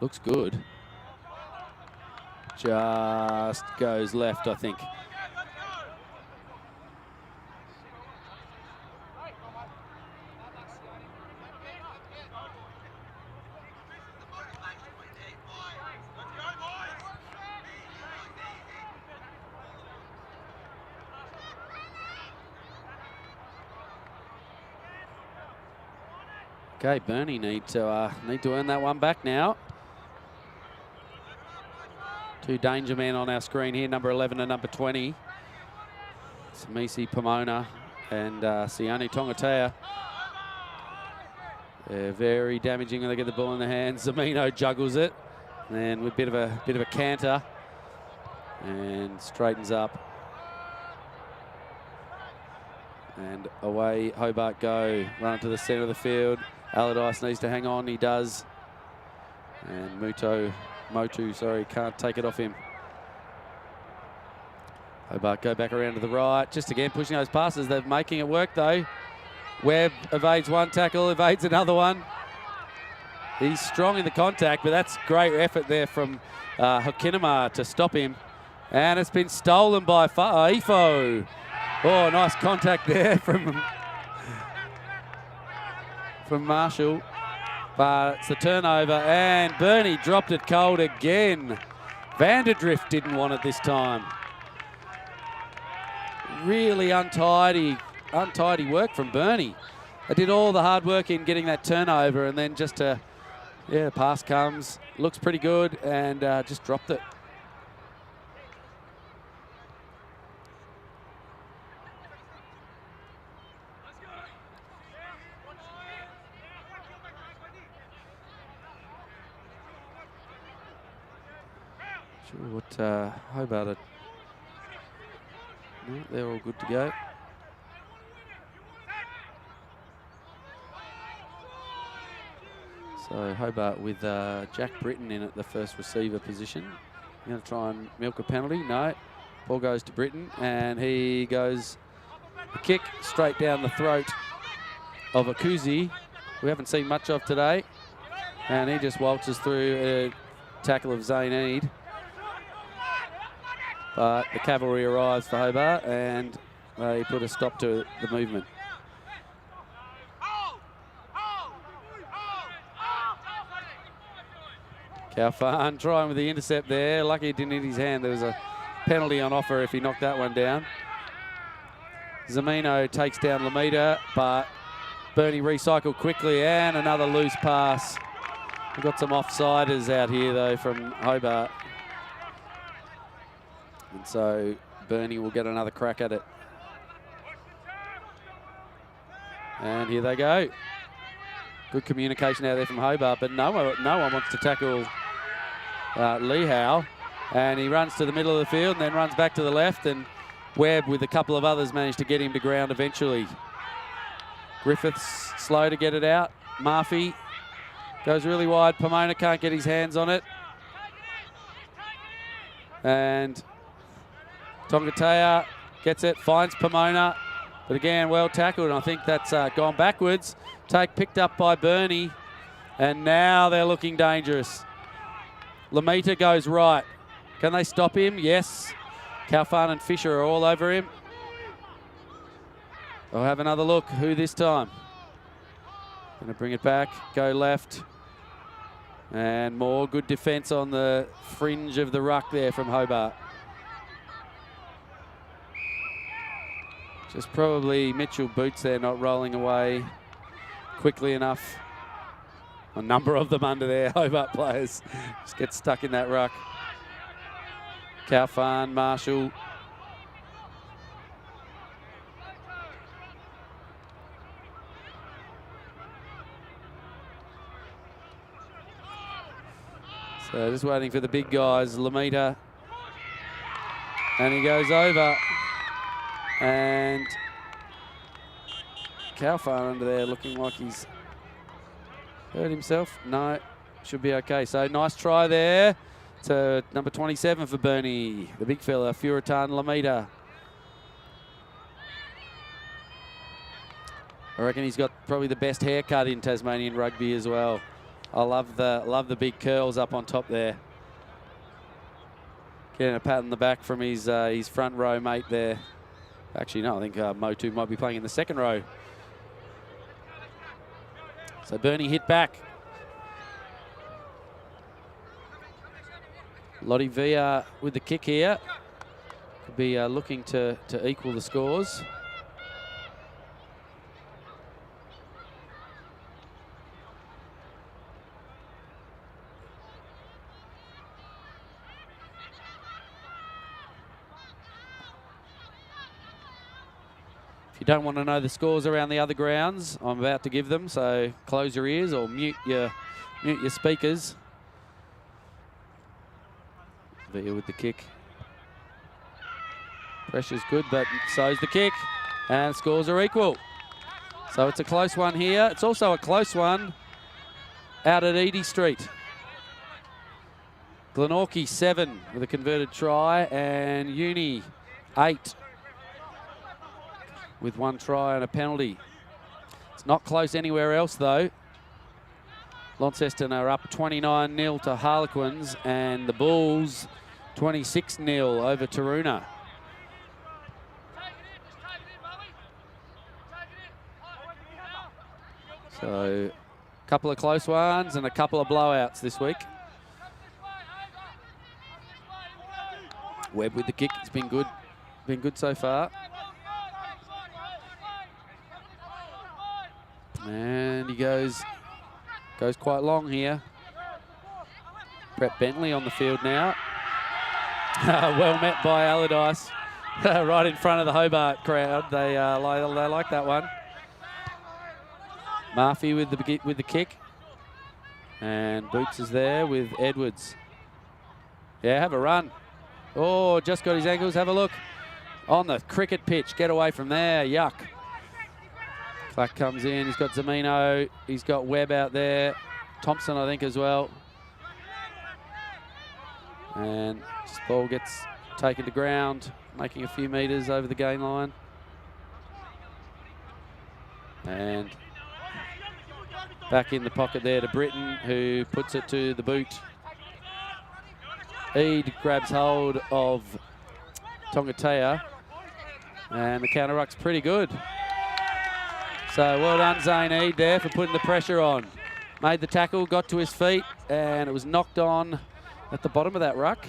Looks good. Just goes left, I think. Okay, Burnie need to earn that one back now. Two danger men on our screen here, number 11 and number 20. Samisi Pomona and Sione Tongatea. They're very damaging when they get the ball in their hands. Zamino juggles it, and with a bit of a canter, and straightens up. And away Hobart go. Run to the centre of the field. Allardyce needs to hang on, he does. And Motu, can't take it off him. Hobart go back around to the right. Just again pushing those passes. They're making it work though. Webb evades one tackle, evades another one. He's strong in the contact, but that's great effort there from Hokinema to stop him. And it's been stolen by Ifo. Oh, nice contact there from Marshall. But it's the turnover, and Burnie dropped it cold again. Vanderdrift didn't want it this time. Really untidy work from Burnie. They did all the hard work in getting that turnover, and then just the pass comes, looks pretty good, and just dropped it. Sure what Hobart are. No, they're all good to go. So Hobart with Jack Britton in at the first receiver position. Going to try and milk a penalty. No. Ball goes to Britton, and he goes a kick straight down the throat of Akuzi. We haven't seen much of today. And he just waltzes through a tackle of Zane Eade. But the cavalry arrives for Hobart, and they put a stop to the movement. Kaufman trying with the intercept there. Lucky it didn't hit his hand. There was a penalty on offer if he knocked that one down. Zamino takes down Lamita, but Burnie recycled quickly, and another loose pass. We've got some offsiders out here, though, from Hobart. And so Burnie will get another crack at it. And here they go. Good communication out there from Hobart, but no one wants to tackle Lehau, and he runs to the middle of the field and then runs back to the left, and Webb with a couple of others managed to get him to ground eventually. Griffiths slow to get it out. Murphy goes really wide. Pomona can't get his hands on it. And Tongatea gets it, finds Pomona, but again, well tackled, and I think that's gone backwards. Take picked up by Burnie, and now they're looking dangerous. Lamita goes right. Can they stop him? Yes. Calfan and Fisher are all over him. I'll have another look. Who this time? Going to bring it back, go left. And more good defence on the fringe of the ruck there from Hobart. Just probably Mitchell Boots there not rolling away quickly enough. A number of them under there, Hobart players. Just get stuck in that ruck. Calfan, Marshall. So just waiting for the big guys, Lamita. And he goes over. And Calfan under there looking like he's hurt himself. No, should be okay. So nice try there to number 27 for Burnie. The big fella, Furatan Lamita. I reckon he's got probably the best haircut in Tasmanian rugby as well. I love the big curls up on top there. Getting a pat on the back from his front row mate there. Actually, no, I think Motu might be playing in the second row. So Burnie hit back. Lottie Villa with the kick here. Could be looking to equal the scores. If you don't want to know the scores around the other grounds, I'm about to give them, so close your ears or mute your speakers. Villa with the kick. Pressure's good, but so's the kick, and scores are equal. So it's a close one here. It's also a close one out at Edie Street. Glenorchy 7 with a converted try, and Uni 8 with 1 try and a penalty. It's not close anywhere else though. Launceston are up 29-0 to Harlequins, and the Bulls 26-0 over Taroona. So a couple of close ones and a couple of blowouts this week. Webb with the kick, it's been good so far. And he goes quite long here. Brett Bentley on the field now. Well met by Allardyce. Right in front of the Hobart crowd. They like that one. Murphy with the kick. And Boots is there with Edwards. Yeah, have a run. Oh, just got his ankles. Have a look. On the cricket pitch. Get away from there. Yuck. Clark comes in. He's got Zamino. He's got Webb out there. Thompson, I think, as well. And this ball gets taken to ground, making a few metres over the gain line. And back in the pocket there to Britton, who puts it to the boot. Eade grabs hold of Tongatea, and the counter ruck's pretty good. So well done, Zane Eade there for putting the pressure on. Made the tackle, got to his feet, and it was knocked on at the bottom of that ruck.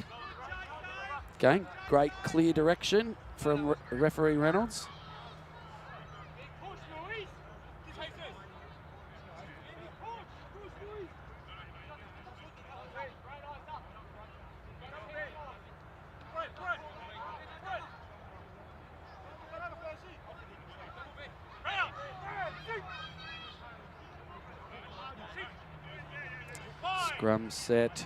Again, great clear direction from referee Reynolds. Scrum set.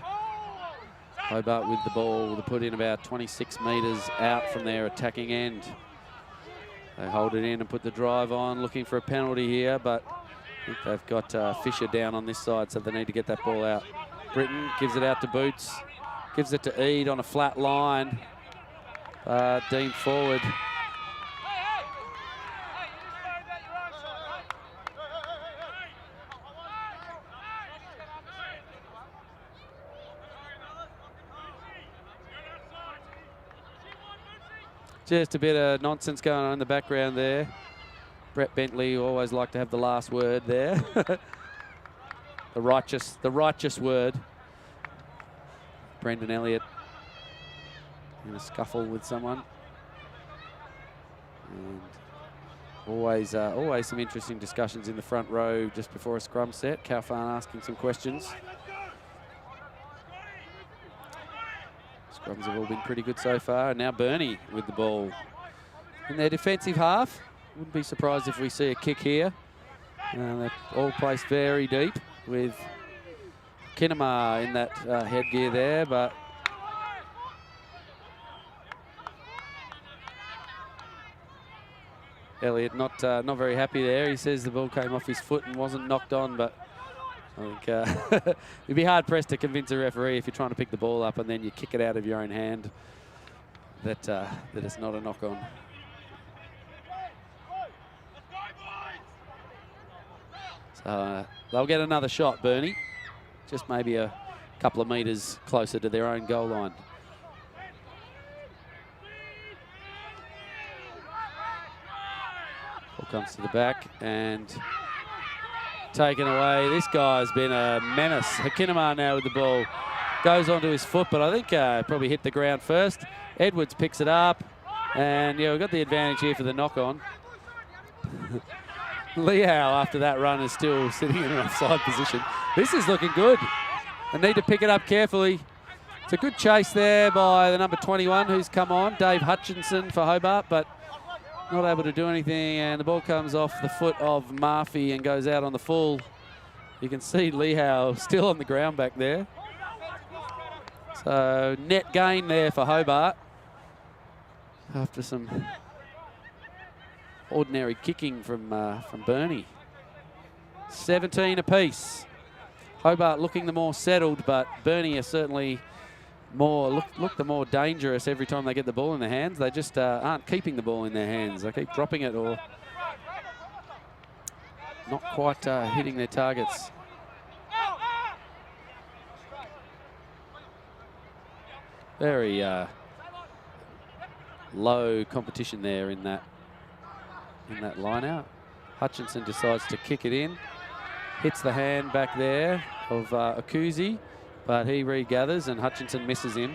Hobart with the ball to put in about 26 metres out from their attacking end. They hold it in and put the drive on, looking for a penalty here, but I think they've got Fisher down on this side, so they need to get that ball out. Britton gives it out to Boots, gives it to Eade on a flat line. Dean forward. Just a bit of nonsense going on in the background there. Brett Bentley always liked to have the last word there. the righteous word. Brendan Elliott in a scuffle with someone. And always some interesting discussions in the front row just before a scrum set. Kaufman asking some questions. Scrums have all been pretty good so far. And now Burnie with the ball in their defensive half. Wouldn't be surprised if we see a kick here. They're all placed very deep with Kinema in that headgear there, but Elliott not very happy there. He says the ball came off his foot and wasn't knocked on, but I think you'd be hard pressed to convince a referee if you're trying to pick the ball up and then you kick it out of your own hand that it's not a knock on. So they'll get another shot, Burnie. Just maybe a couple of metres closer to their own goal line. Ball comes to the back and taken away. This guy's been a menace. Hakinema now with the ball. Goes onto his foot, but I think probably hit the ground first. Edwards picks it up. And yeah, we've got the advantage here for the knock-on. Lehau, after that run, is still sitting in an offside position. This is looking good. They need to pick it up carefully. It's a good chase there by the number 21 who's come on, Dave Hutchinson for Hobart, but not able to do anything, and the ball comes off the foot of Murphy and goes out on the full. You can see Lehau still on the ground back there. So net gain there for Hobart after some ordinary kicking from Burnie. 17 apiece. Hobart looking the more settled, but Burnie are certainly more look the more dangerous every time they get the ball in their hands. They just aren't keeping the ball in their hands. They keep dropping it or not quite hitting their targets. Very low competition there in that line out. Hutchinson decides to kick it in. Hits the hand back there of Akuzi, but he regathers and Hutchinson misses him.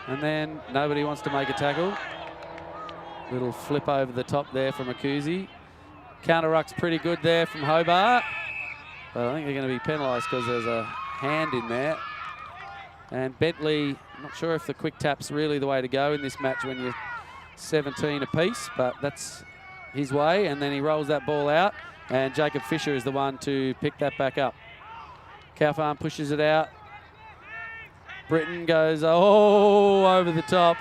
And then nobody wants to make a tackle. Little flip over the top there from Akuzi. Counter ruck's pretty good there from Hobart. But I think they're going to be penalised because there's a hand in there. And Bentley, I'm not sure if the quick tap's really the way to go in this match when you're 17 apiece, but that's his way. And then he rolls that ball out. And Jacob Fisher is the one to pick that back up. Kaufman pushes it out. Britton goes, over the top.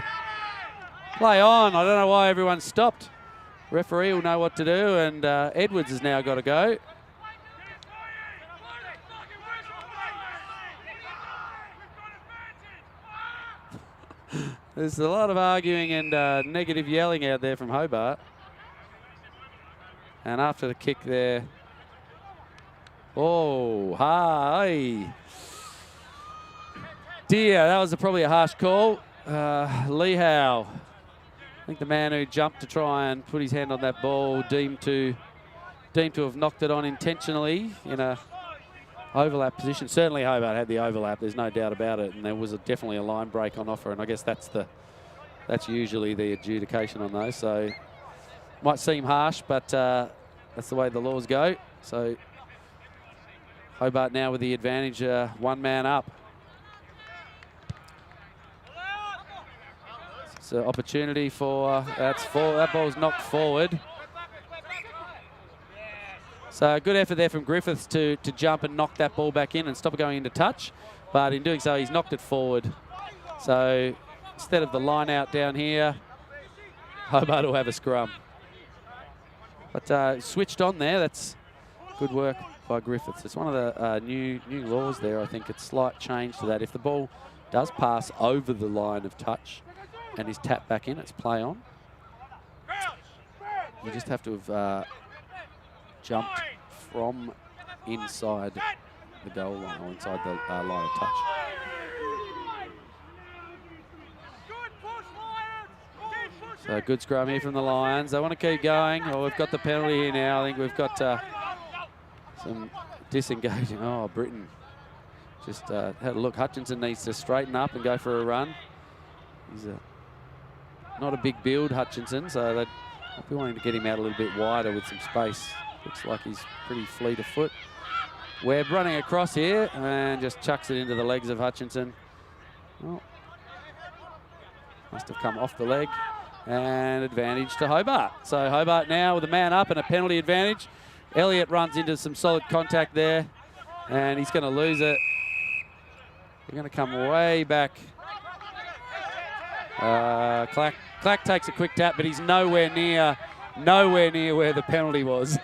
Play on. I don't know why everyone stopped. Referee will know what to do, and Edwards has now got to go. There's a lot of arguing and negative yelling out there from Hobart. And after the kick there, hi. Dear, that was probably a harsh call. Lehau, I think the man who jumped to try and put his hand on that ball deemed to have knocked it on intentionally in a overlap position. Certainly Hobart had the overlap, there's no doubt about it, and there was definitely a line break on offer, and I guess that's usually the adjudication on those. So might seem harsh, but that's the way the laws go. So Hobart now with the advantage, one man up. So opportunity for, that ball's knocked forward. So good effort there from Griffiths to jump and knock that ball back in and stop it going into touch. But in doing so, he's knocked it forward. So instead of the line out down here, Hobart will have a scrum. But switched on there. That's good work by Griffiths. It's one of the new laws there. I think it's slight change to that. If the ball does pass over the line of touch and is tapped back in, it's play on. You just have to have jumped from inside the goal line or inside the line of touch. So good scrum here from the Lions. They want to keep going. Oh, we've got the penalty here now. I think we've got some disengaging. Oh, Britain just had a look. Hutchinson needs to straighten up and go for a run. He's not a big build, Hutchinson, so they'd be wanting to get him out a little bit wider with some space. Looks like he's pretty fleet of foot. Webb running across here and just chucks it into the legs of Hutchinson. Well, must have come off the leg. And advantage to Hobart. So Hobart now with a man up and a penalty advantage. Elliott runs into some solid contact there, and he's going to lose it. They're going to come way back. Clack takes a quick tap, but he's nowhere near where the penalty was.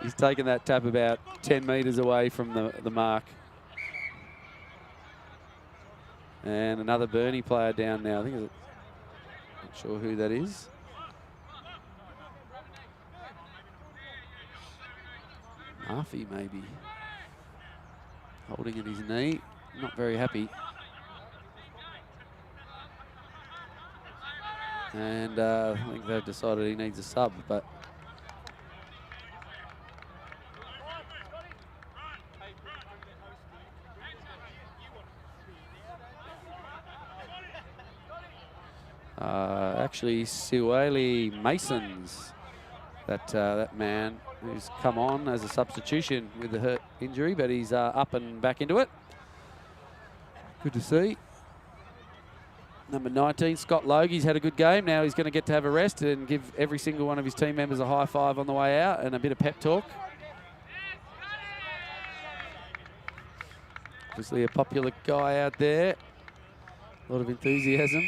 He's taken that tap about 10 metres away from the mark. And another Burnie player down now. I think not sure who that is. Murphy maybe. Holding at his knee. Not very happy. And I think they've decided he needs a sub, but actually Siwali Masons, that man who's come on as a substitution with the hurt injury, but he's up and back into it. Good to see. Number 19, Scott Logie's had a good game. Now he's going to get to have a rest and give every single one of his team members a high five on the way out and a bit of pep talk. Obviously a popular guy out there. A lot of enthusiasm.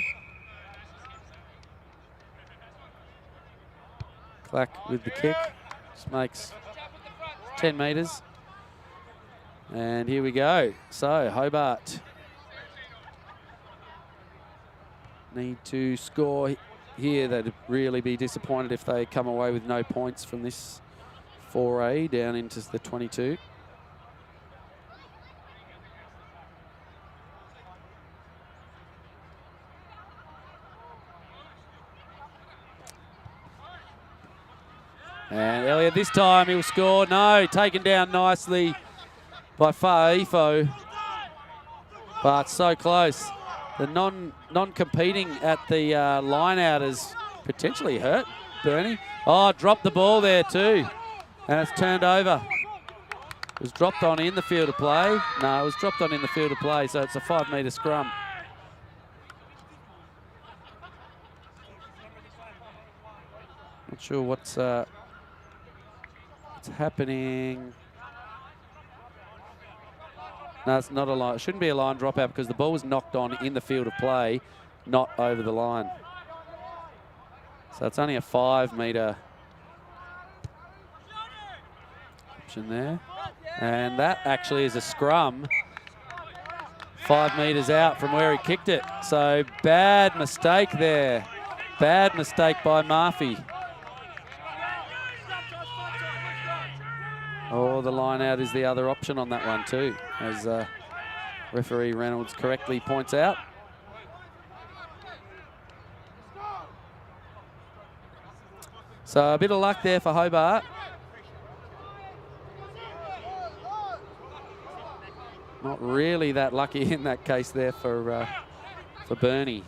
Clack with the kick. Just makes 10 metres. And here we go. So Hobart need to score here. They'd really be disappointed if they come away with no points from this foray down into the 22. And Elliott this time he'll score. No, taken down nicely by Fa'ifo. But so close. The non-competing at the line out has potentially hurt Burnie. Oh, dropped the ball there too. And it's turned over. It was dropped on in the field of play. No, it was dropped on in the field of play, so it's a 5-metre scrum. Not sure what's happening. No, it's not a line. It shouldn't be a line dropout because the ball was knocked on in the field of play, not over the line. So it's only a 5-metre option there. And that actually is a scrum 5 metres out from where he kicked it. So bad mistake there. Bad mistake by Murphy. Oh, the line out is the other option on that one too, as referee Reynolds correctly points out. So a bit of luck there for Hobart. Not really that lucky in that case there for Burnie.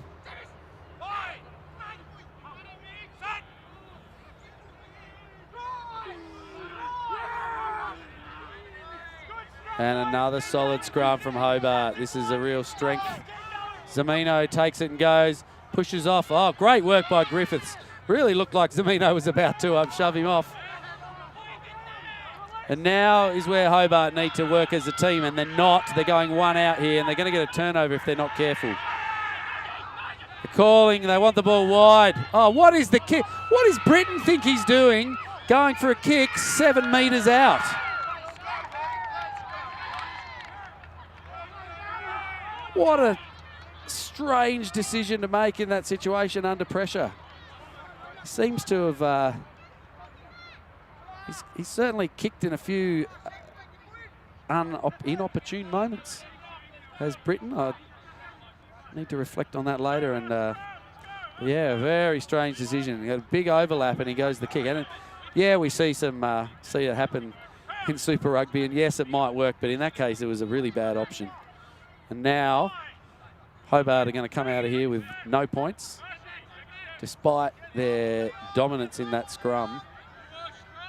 And another solid scrum from Hobart. This is a real strength. Zamino takes it and goes, pushes off. Oh, great work by Griffiths. Really looked like Zamino was about to shove him off. And now is where Hobart need to work as a team, and they're not. They're going one out here, and they're going to get a turnover if they're not careful. They're calling, they want the ball wide. Oh, what is the kick? What does Britain think he's doing? Going for a kick 7 metres out. What a strange decision to make in that situation under pressure. He seems to have... He's certainly kicked in a few inopportune moments. Has Britain? I need to reflect on that later. And yeah, very strange decision. He got a big overlap and he goes the kick. And yeah, we see see it happen in Super Rugby. And yes, it might work, but in that case, it was a really bad option. And now Hobart are going to come out of here with no points, despite their dominance in that scrum.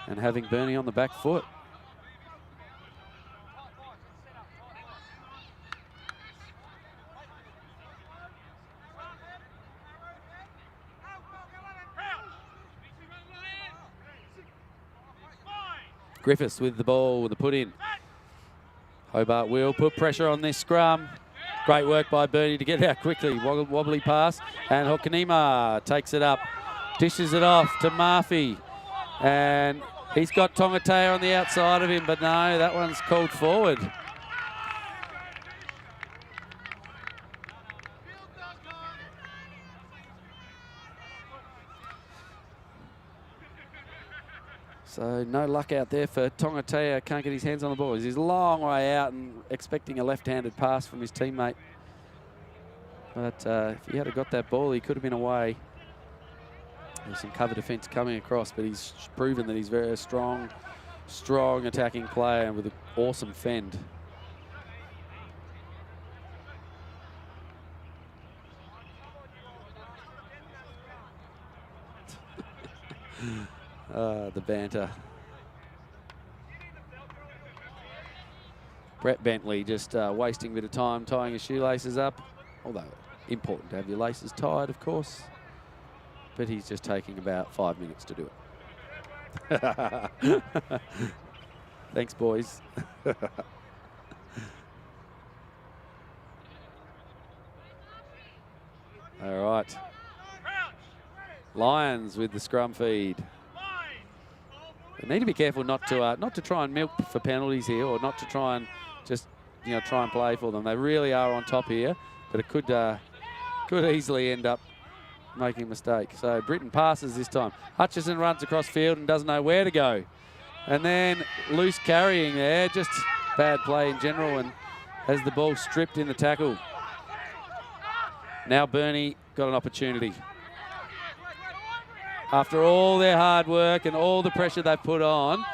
And having Burnie on the back foot. Griffiths with the ball with the put in. Hobart will put pressure on this scrum. Great work by Burnie to get out quickly. Wobbly pass. And Hokanima takes it up. Dishes it off to Murphy. And he's got Tongatea on the outside of him, but no, that one's called forward. So no luck out there for Tongatea. Can't get his hands on the ball. He's a long way out and expecting a left-handed pass from his teammate. But if he had got that ball, he could have been away. There's some cover defence coming across, but he's proven that he's very strong attacking player with an awesome fend. The banter. Brett Bentley just wasting a bit of time tying his shoelaces up. Although important to have your laces tied, of course. But he's just taking about 5 minutes to do it. Thanks, boys. All right. Lions with the scrum feed. They need to be careful not to try and milk for penalties here, or not to try and just try and play for them. They really are on top here, but it could easily end up making a mistake. So Britain passes this time. Hutchison runs across field and doesn't know where to go. And then loose carrying there, just bad play in general, and has the ball stripped in the tackle. Now Burnie got an opportunity. After all their hard work and all the pressure they've put on,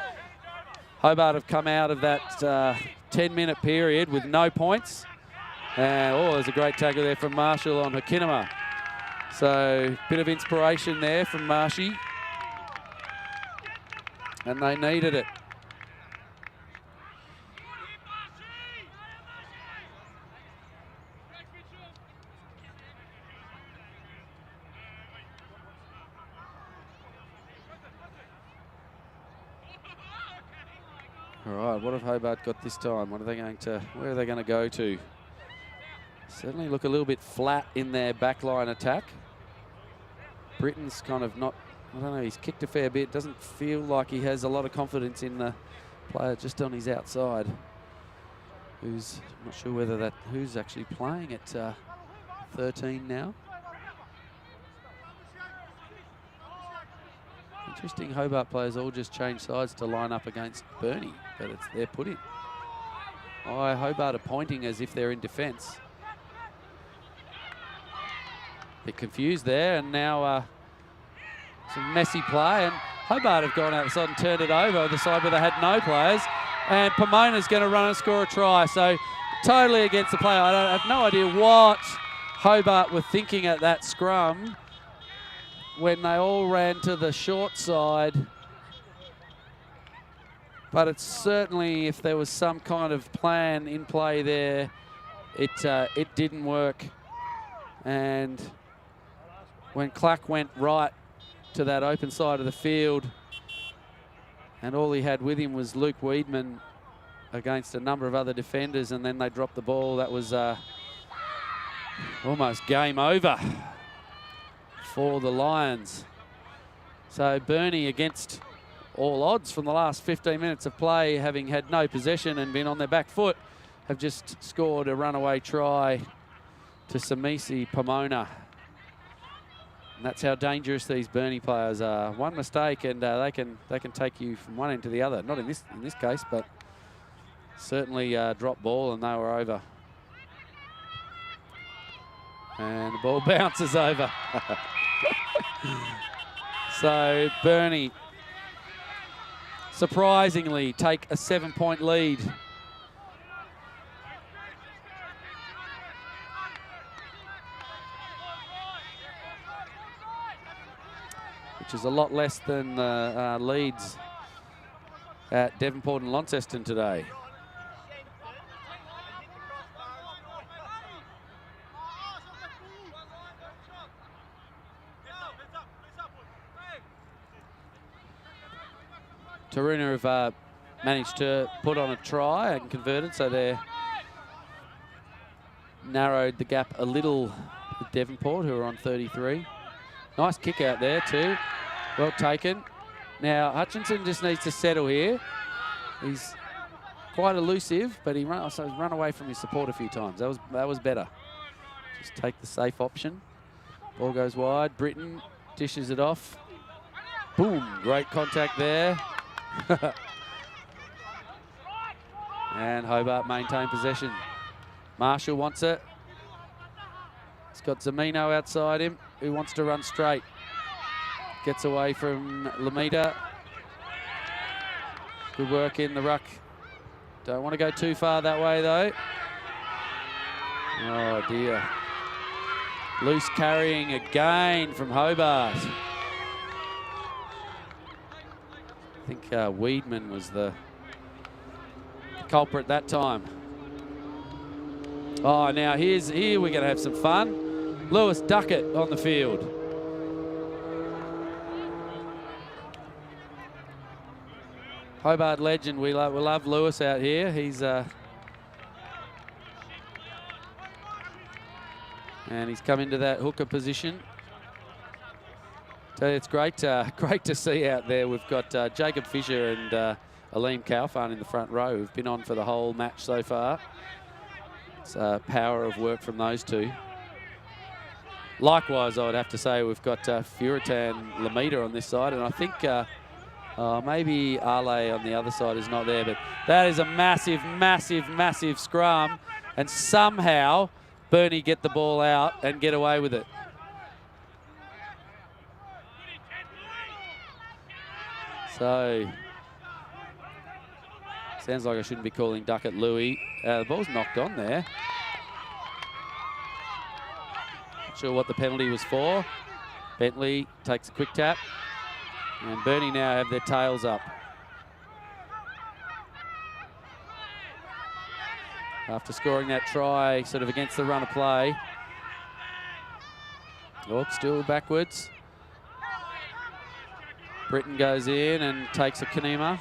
Hobart have come out of that 10-minute period with no points. And there's a great tackle there from Marshall on Hokanima. So, bit of inspiration there from Marshy. And they needed it. All right, what have Hobart got this time? Where are they going to go to? Certainly look a little bit flat in their backline attack. Britain's kind of not, I don't know, he's kicked a fair bit. Doesn't feel like he has a lot of confidence in the player just on his outside. I'm not sure whether who's actually playing at 13 now. Interesting, Hobart players all just changed sides to line up against Burnie, but it's their put in. Hobart are pointing as if they're in defence. Bit confused there, and now some messy play, and Hobart have gone out the side and turned it over the side where they had no players, and Pomona's going to run and score a try, so totally against the play. I have no idea what Hobart were thinking at that scrum when they all ran to the short side, but it's certainly, if there was some kind of plan in play there, it didn't work. And when Clack went right to that open side of the field And all he had with him was Luke Weedman against a number of other defenders, and then they dropped the ball. That was almost game over for the Lions. So Burnie, against all odds from the last 15 minutes of play, having had no possession and been on their back foot, have just scored a runaway try to Samisi Pomona. And that's how dangerous these Burnie players are. One mistake and they can take you from one end to the other. Not in this case, but certainly drop ball and they were over. And the ball bounces over. So Burnie surprisingly take a 7-point lead. Which is a lot less than leads at Devonport and Launceston today. Taroona have managed to put on a try and converted, so they're narrowed the gap a little with Devonport, who are on 33. Nice kick out there too, well taken. Now Hutchinson just needs to settle here. He's quite elusive, but he run away from his support a few times. That was better. Just take the safe option. Ball goes wide. Britton dishes it off. Boom! Great contact there. And Hobart maintain possession. Marshall wants it. He's got Zamino outside him, who wants to run straight. Gets away from Lamita. Good work in the ruck. Don't want to go too far that way though. Oh dear. Loose carrying again from Hobart. I think Weedman was the culprit that time. Oh, now here we're going to have some fun. Lewis Duckett on the field. Hobart legend. We love Lewis out here. He's and he's come into that hooker position. So it's great to see out there. We've got Jacob Fisher and Aleem Kaufan in the front row, who've been on for the whole match so far. It's a power of work from those two. Likewise, I would have to say we've got Furitan Lamita on this side, and I think maybe Ale on the other side is not there, but that is a massive, massive, massive scrum, and somehow Burnie get the ball out and get away with it. So, sounds like I shouldn't be calling Duckett Louis. The ball's knocked on there. Not sure what the penalty was for. Bentley takes a quick tap. And Burnie now have their tails up. After scoring that try sort of against the run of play. Oh, still backwards. Britton goes in and takes a Kanema.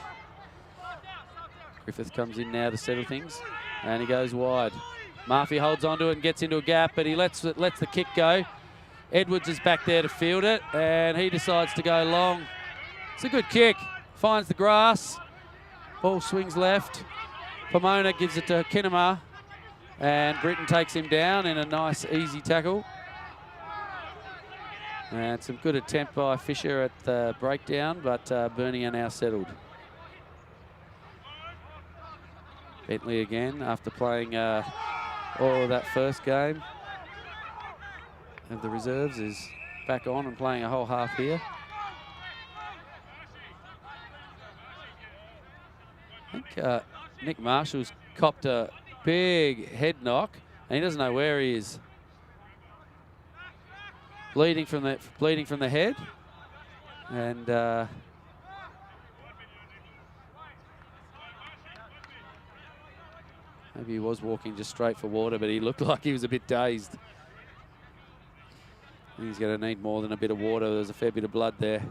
Griffith comes in now to settle things, and he goes wide. Murphy holds onto it and gets into a gap, but he lets the kick go. Edwards is back there to field it, and he decides to go long. It's a good kick. Finds the grass. Ball swings left. Pomona gives it to Kinema, and Britton takes him down in a nice, easy tackle. And some good attempt by Fisher at the breakdown, but Burnie are now settled. Bentley again, after playing all of that first game of the reserves, is back on and playing a whole half here. I think Nick Marshall's copped a big head knock, and he doesn't know where he is. Bleeding from the head, and maybe he was walking just straight for water, but he looked like he was a bit dazed. He's going to need more than a bit of water. There's a fair bit of blood there.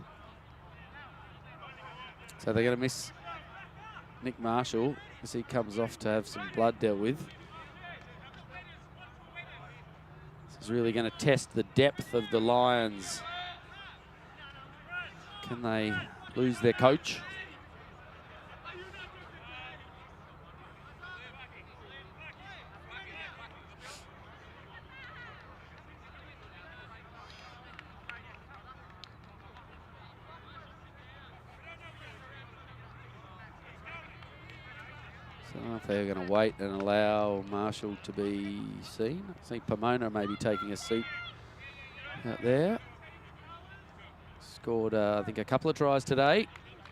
So they're going to miss Nick Marshall as he comes off to have some blood dealt with. This is really going to test the depth of the Lions. Can they lose their coach? So I don't know if they're going to wait and allow Marshall to be seen. I think Pomona may be taking a seat out there. Scored, I think, a couple of tries today.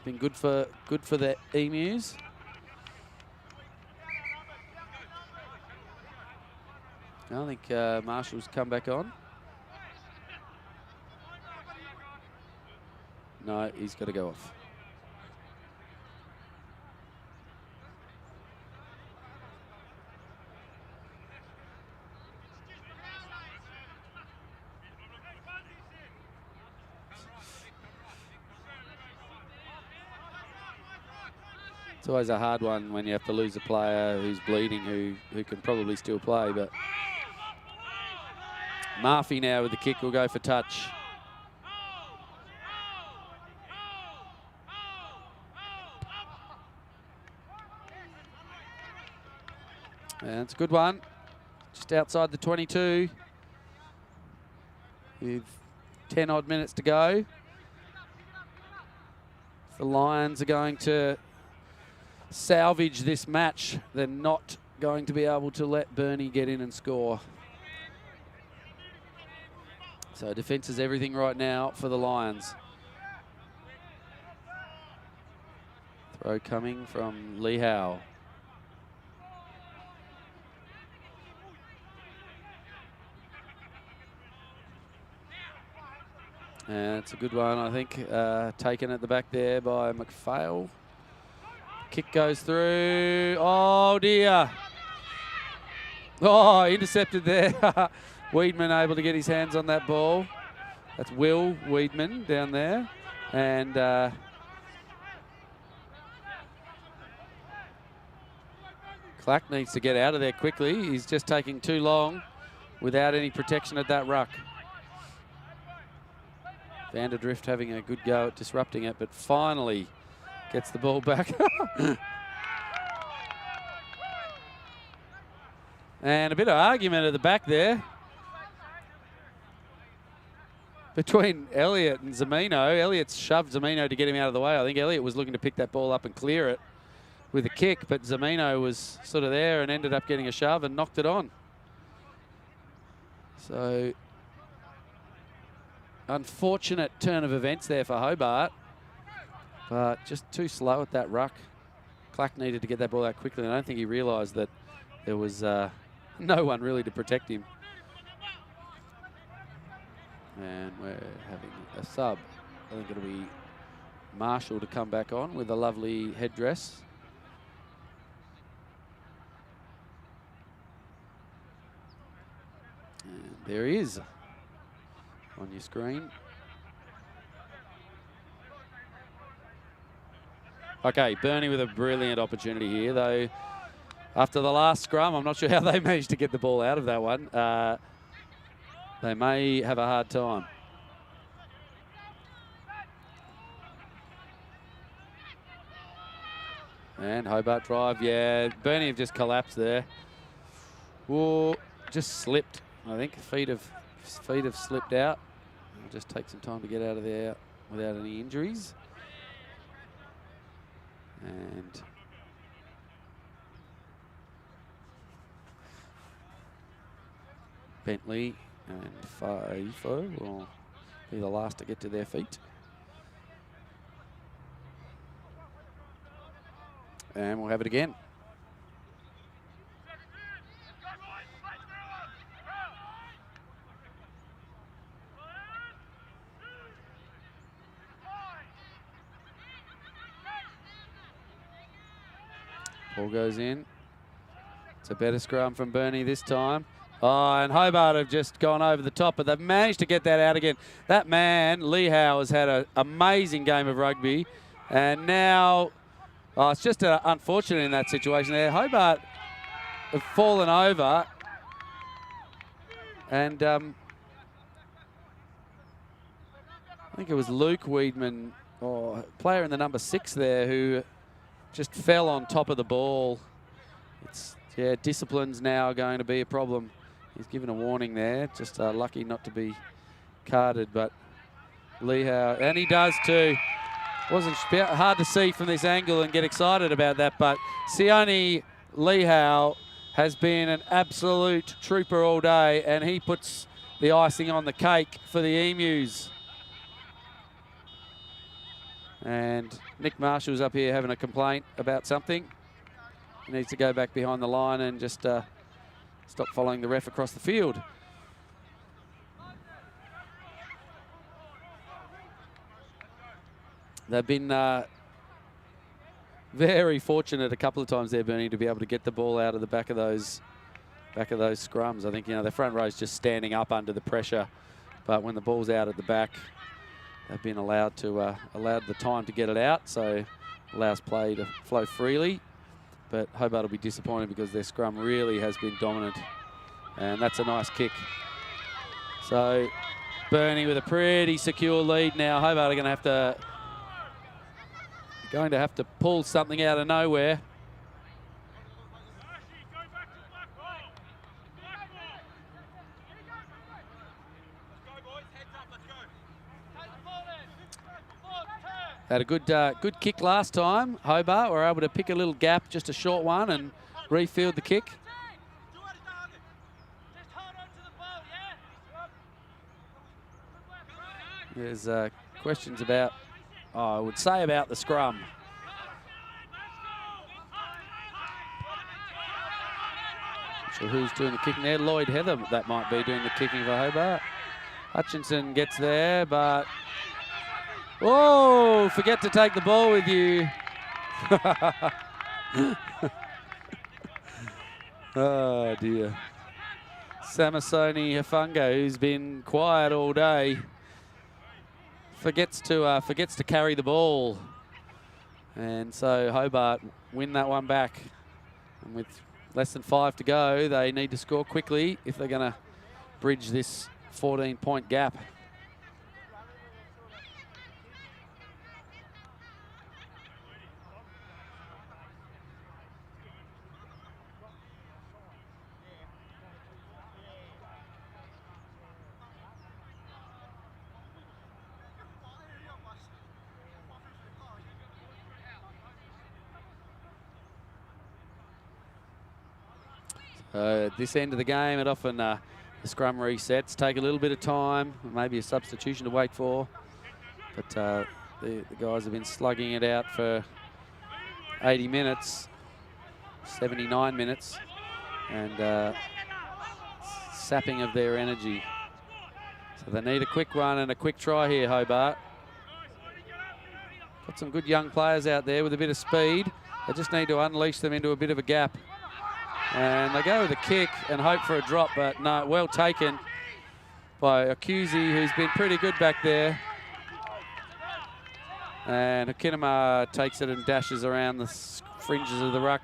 Been good for the Emus. I think Marshall's come back on. No, he's got to go off. It's always a hard one when you have to lose a player who's bleeding, who can probably still play. But Murphy now with the kick will go for touch. And it's a good one. Just outside the 22. With 10 odd minutes to go. The Lions are going to salvage this match. They're not going to be able to let Burnie get in and score. So defence is everything right now for the Lions. Throw coming from Lee Howe. And it's a good one, I think, taken at the back there by McPhail. Kick goes through. Oh, dear. Oh, intercepted there. Weedman able to get his hands on that ball. That's Will Weedman down there. And Clack needs to get out of there quickly. He's just taking too long without any protection at that ruck. Vanderdrift having a good go at disrupting it, but finally gets the ball back. And a bit of argument at the back there between Elliott and Zamino. Elliott's shoved Zamino to get him out of the way. I think Elliott was looking to pick that ball up and clear it with a kick, but Zamino was sort of there and ended up getting a shove and knocked it on. So unfortunate turn of events there for Hobart, but just too slow at that ruck. Clack needed to get that ball out quickly, and I don't think he realised that there was no one really to protect him. And we're having a sub. I think it'll be Marshall to come back on with a lovely headdress. And there he is on your screen. Okay, Burnie with a brilliant opportunity here, though. After the last scrum, I'm not sure how they managed to get the ball out of that one. They may have a hard time. And Hobart drive, yeah. Burnie have just collapsed there. Whoa, just slipped, I think. Feet have slipped out. It'll just take some time to get out of there without any injuries. And Bentley and Faifo will be the last to get to their feet. And we'll have it again. Ball goes in. It's a better scrum from Burnie this time. Oh, and Hobart have just gone over the top, but they've managed to get that out again. That man, Lee Howe, has had an amazing game of rugby. And now, oh, it's just unfortunate in that situation there. Hobart have fallen over. And I think it was Luke Weedman, or player in the number 6 there, who just fell on top of the ball. Yeah, discipline's now going to be a problem. He's given a warning there. Just lucky not to be carded, but Lehow, and he does too. Wasn't hard to see from this angle and get excited about that, but Sione Lehow has been an absolute trooper all day, and he puts the icing on the cake for the Emus. And Nick Marshall's up here having a complaint about something. He needs to go back behind the line and just stop following the ref across the field. They've been very fortunate a couple of times there, Burnie, to be able to get the ball out of the back of those scrums. I think, you know, the front row's just standing up under the pressure, but when the ball's out at the back, they've been allowed the time to get it out, so allows play to flow freely. But Hobart will be disappointed because their scrum really has been dominant. And that's a nice kick. So Burnie with a pretty secure lead now. Hobart are going to have to pull something out of nowhere. Had a good kick last time. Hobart were able to pick a little gap, just a short one, and refield the kick. There's questions about, I would say, about the scrum. Not sure who's doing the kicking there. Lloyd Heather, that might be doing the kicking for Hobart. Hutchinson gets there, but whoa, forget to take the ball with you. Oh dear. Samasoni Hafunga, who's been quiet all day, forgets to carry the ball. And so Hobart win that one back. And with less than 5 to go, they need to score quickly if they're going to bridge this 14-point gap. At this end of the game, it often the scrum resets, take a little bit of time, maybe a substitution to wait for. But the guys have been slugging it out for 80 minutes, 79 minutes, and sapping of their energy. So they need a quick one and a quick try here, Hobart. Got some good young players out there with a bit of speed. They just need to unleash them into a bit of a gap. And they go with a kick and hope for a drop, but no, well taken by Akuzi, who's been pretty good back there. And Hakinama takes it and dashes around the fringes of the ruck.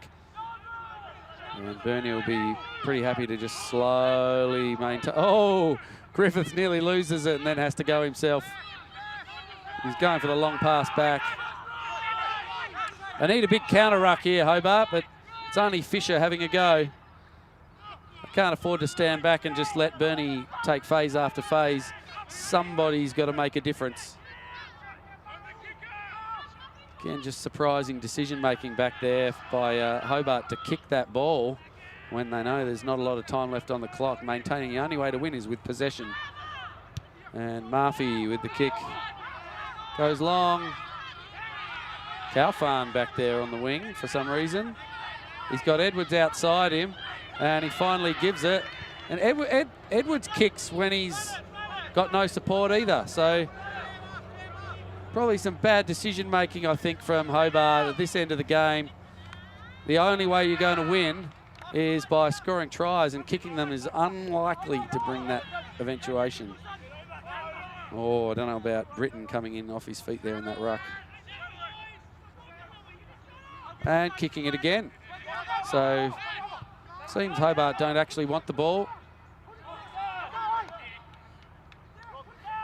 And Burnie will be pretty happy to just slowly maintain. Oh, Griffiths nearly loses it and then has to go himself. He's going for the long pass back. They need a big counter ruck here, Hobart, but it's only Fisher having a go. I can't afford to stand back and just let Burnie take phase after phase. Somebody's got to make a difference. Again, just surprising decision-making back there by Hobart to kick that ball when they know there's not a lot of time left on the clock. Maintaining the only way to win is with possession. And Murphy with the kick. Goes long. Kaufman back there on the wing for some reason. He's got Edwards outside him, and he finally gives it. And Edwards kicks when he's got no support either. So probably some bad decision-making, I think, from Hobart at this end of the game. The only way you're going to win is by scoring tries, and kicking them is unlikely to bring that eventuation. Oh, I don't know about Britton coming in off his feet there in that ruck. and kicking it again. So seems Hobart don't actually want the ball.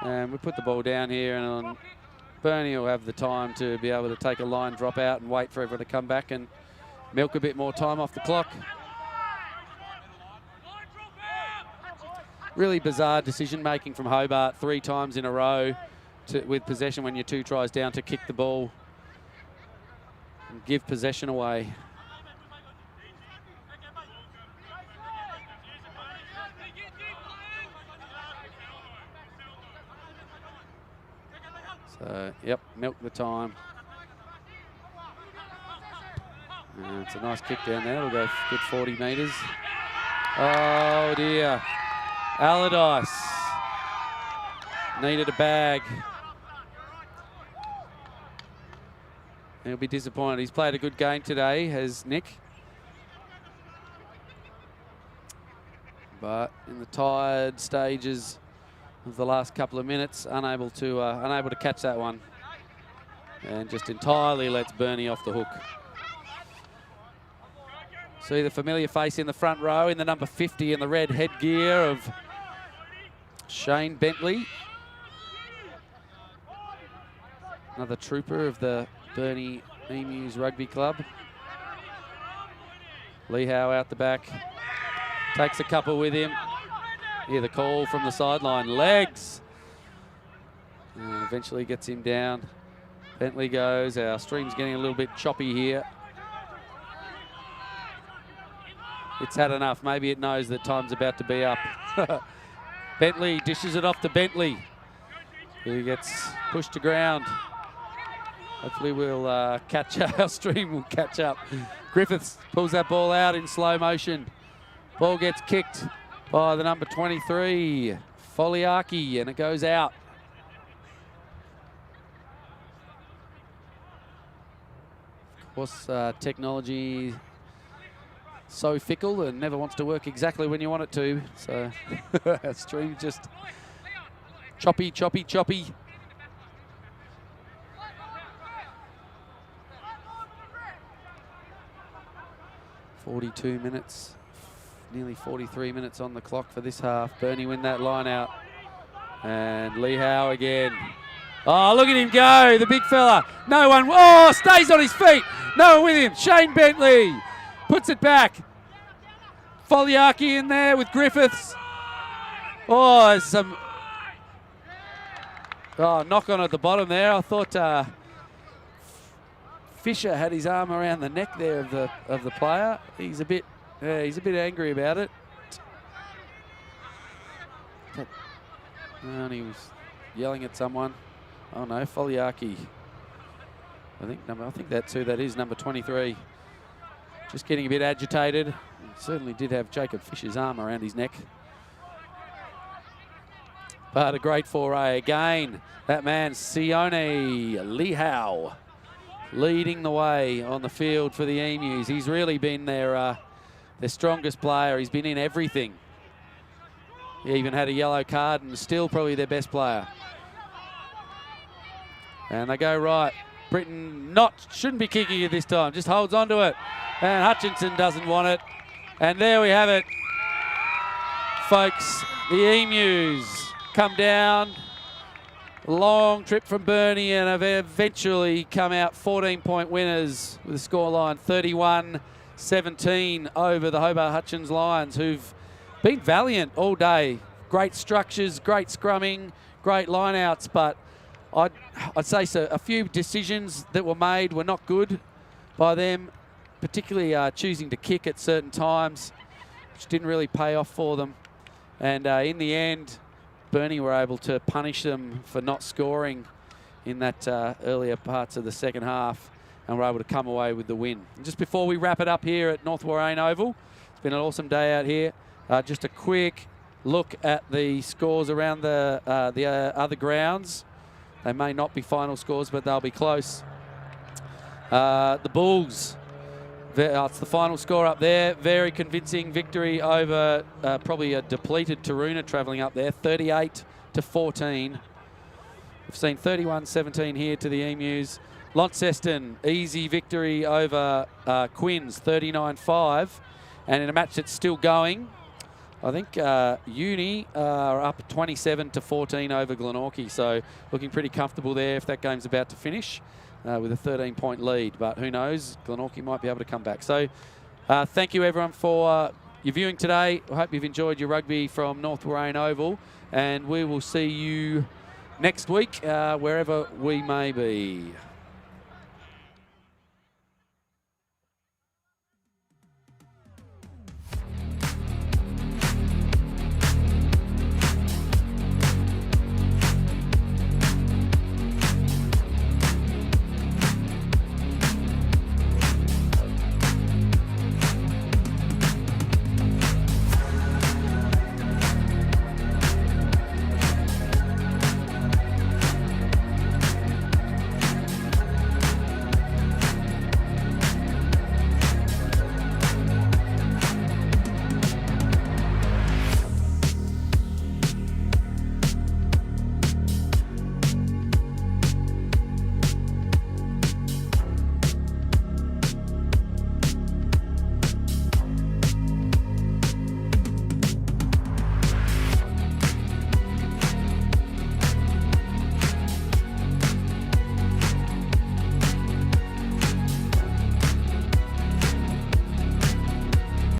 And we put the ball down here, and Burnie will have the time to be able to take a line drop out and wait for everyone to come back and milk a bit more time off the clock. Really bizarre decision making from Hobart 3 times in a row with possession when you're 2 tries down to kick the ball and give possession away. So, yep, milk the time. And it's a nice kick down there. It'll go good 40 metres. Oh, dear. Allardyce needed a bag. He'll be disappointed. He's played a good game today, has Nick. But in the tired stages of the last couple of minutes, unable to catch that one, and just entirely lets Burnie off the hook. See the familiar face in the front row in the number 50 in the red headgear of Shane Bentley, another trooper of the Burnie Emus Rugby Club. Lee Howe out the back, takes a couple with him. Hear the call from the sideline, legs. And eventually gets him down. Bentley goes, our stream's getting a little bit choppy here. It's had enough, maybe it knows that time's about to be up. Bentley dishes it off to Bentley, who gets pushed to ground. Hopefully we'll catch up, our stream will catch up. Griffiths pulls that ball out in slow motion. Ball gets kicked by the number 23, Foliaki, and it goes out. Of course, technology so fickle and never wants to work exactly when you want it to. So our stream just choppy, choppy, choppy. .42 nearly 43 minutes on the clock for this half. Burnie win that line out. And Lee Howe again. Oh, look at him go, the big fella. No one, oh, stays on his feet. No one with him. Shane Bentley puts it back. Foliaki in there with Griffiths. Oh, there's some knock on at the bottom there. I thought Fisher had his arm around the neck there of the player. He's a bit angry about it. And he was yelling at someone. Oh no, Foliaki. I think that's who that is, number 23. Just getting a bit agitated. He certainly did have Jacob Fisher's arm around his neck. But a great foray again. That man, Sione Lee Howe, leading the way on the field for the Emus. He's really been their strongest player. He's been in everything. He even had a yellow card and still probably their best player. And they go right. Britton shouldn't be kicking it this time, just holds on to it. And Hutchinson doesn't want it. And there we have it. Folks, the Emus come down. Long trip from Burnie and have eventually come out 14-point winners with a scoreline 31-17 over the Hobart Hutchins Lions, who've been valiant all day. Great structures, great scrumming, great lineouts, but I'd say so. A few decisions that were made were not good by them, particularly choosing to kick at certain times, which didn't really pay off for them. And in the end, Burnie were able to punish them for not scoring in that earlier parts of the second half, and were able to come away with the win. And just before we wrap it up here at North Warrane Oval, it's been an awesome day out here. Just a quick look at the scores around the other grounds. They may not be final scores, but they'll be close. The Bulls, it's the final score up there. Very convincing victory over probably a depleted Taroona travelling up there, 38-14. We've seen 31-17 here to the Emus. Launceston, easy victory over Quinns, 39-5. And in a match that's still going, I think Uni are up 27-14 over Glenorchy. So looking pretty comfortable there if that game's about to finish with a 13-point lead. But who knows, Glenorchy might be able to come back. So thank you everyone for your viewing today. I hope you've enjoyed your rugby from North Warrane Oval. And we will see you next week, wherever we may be.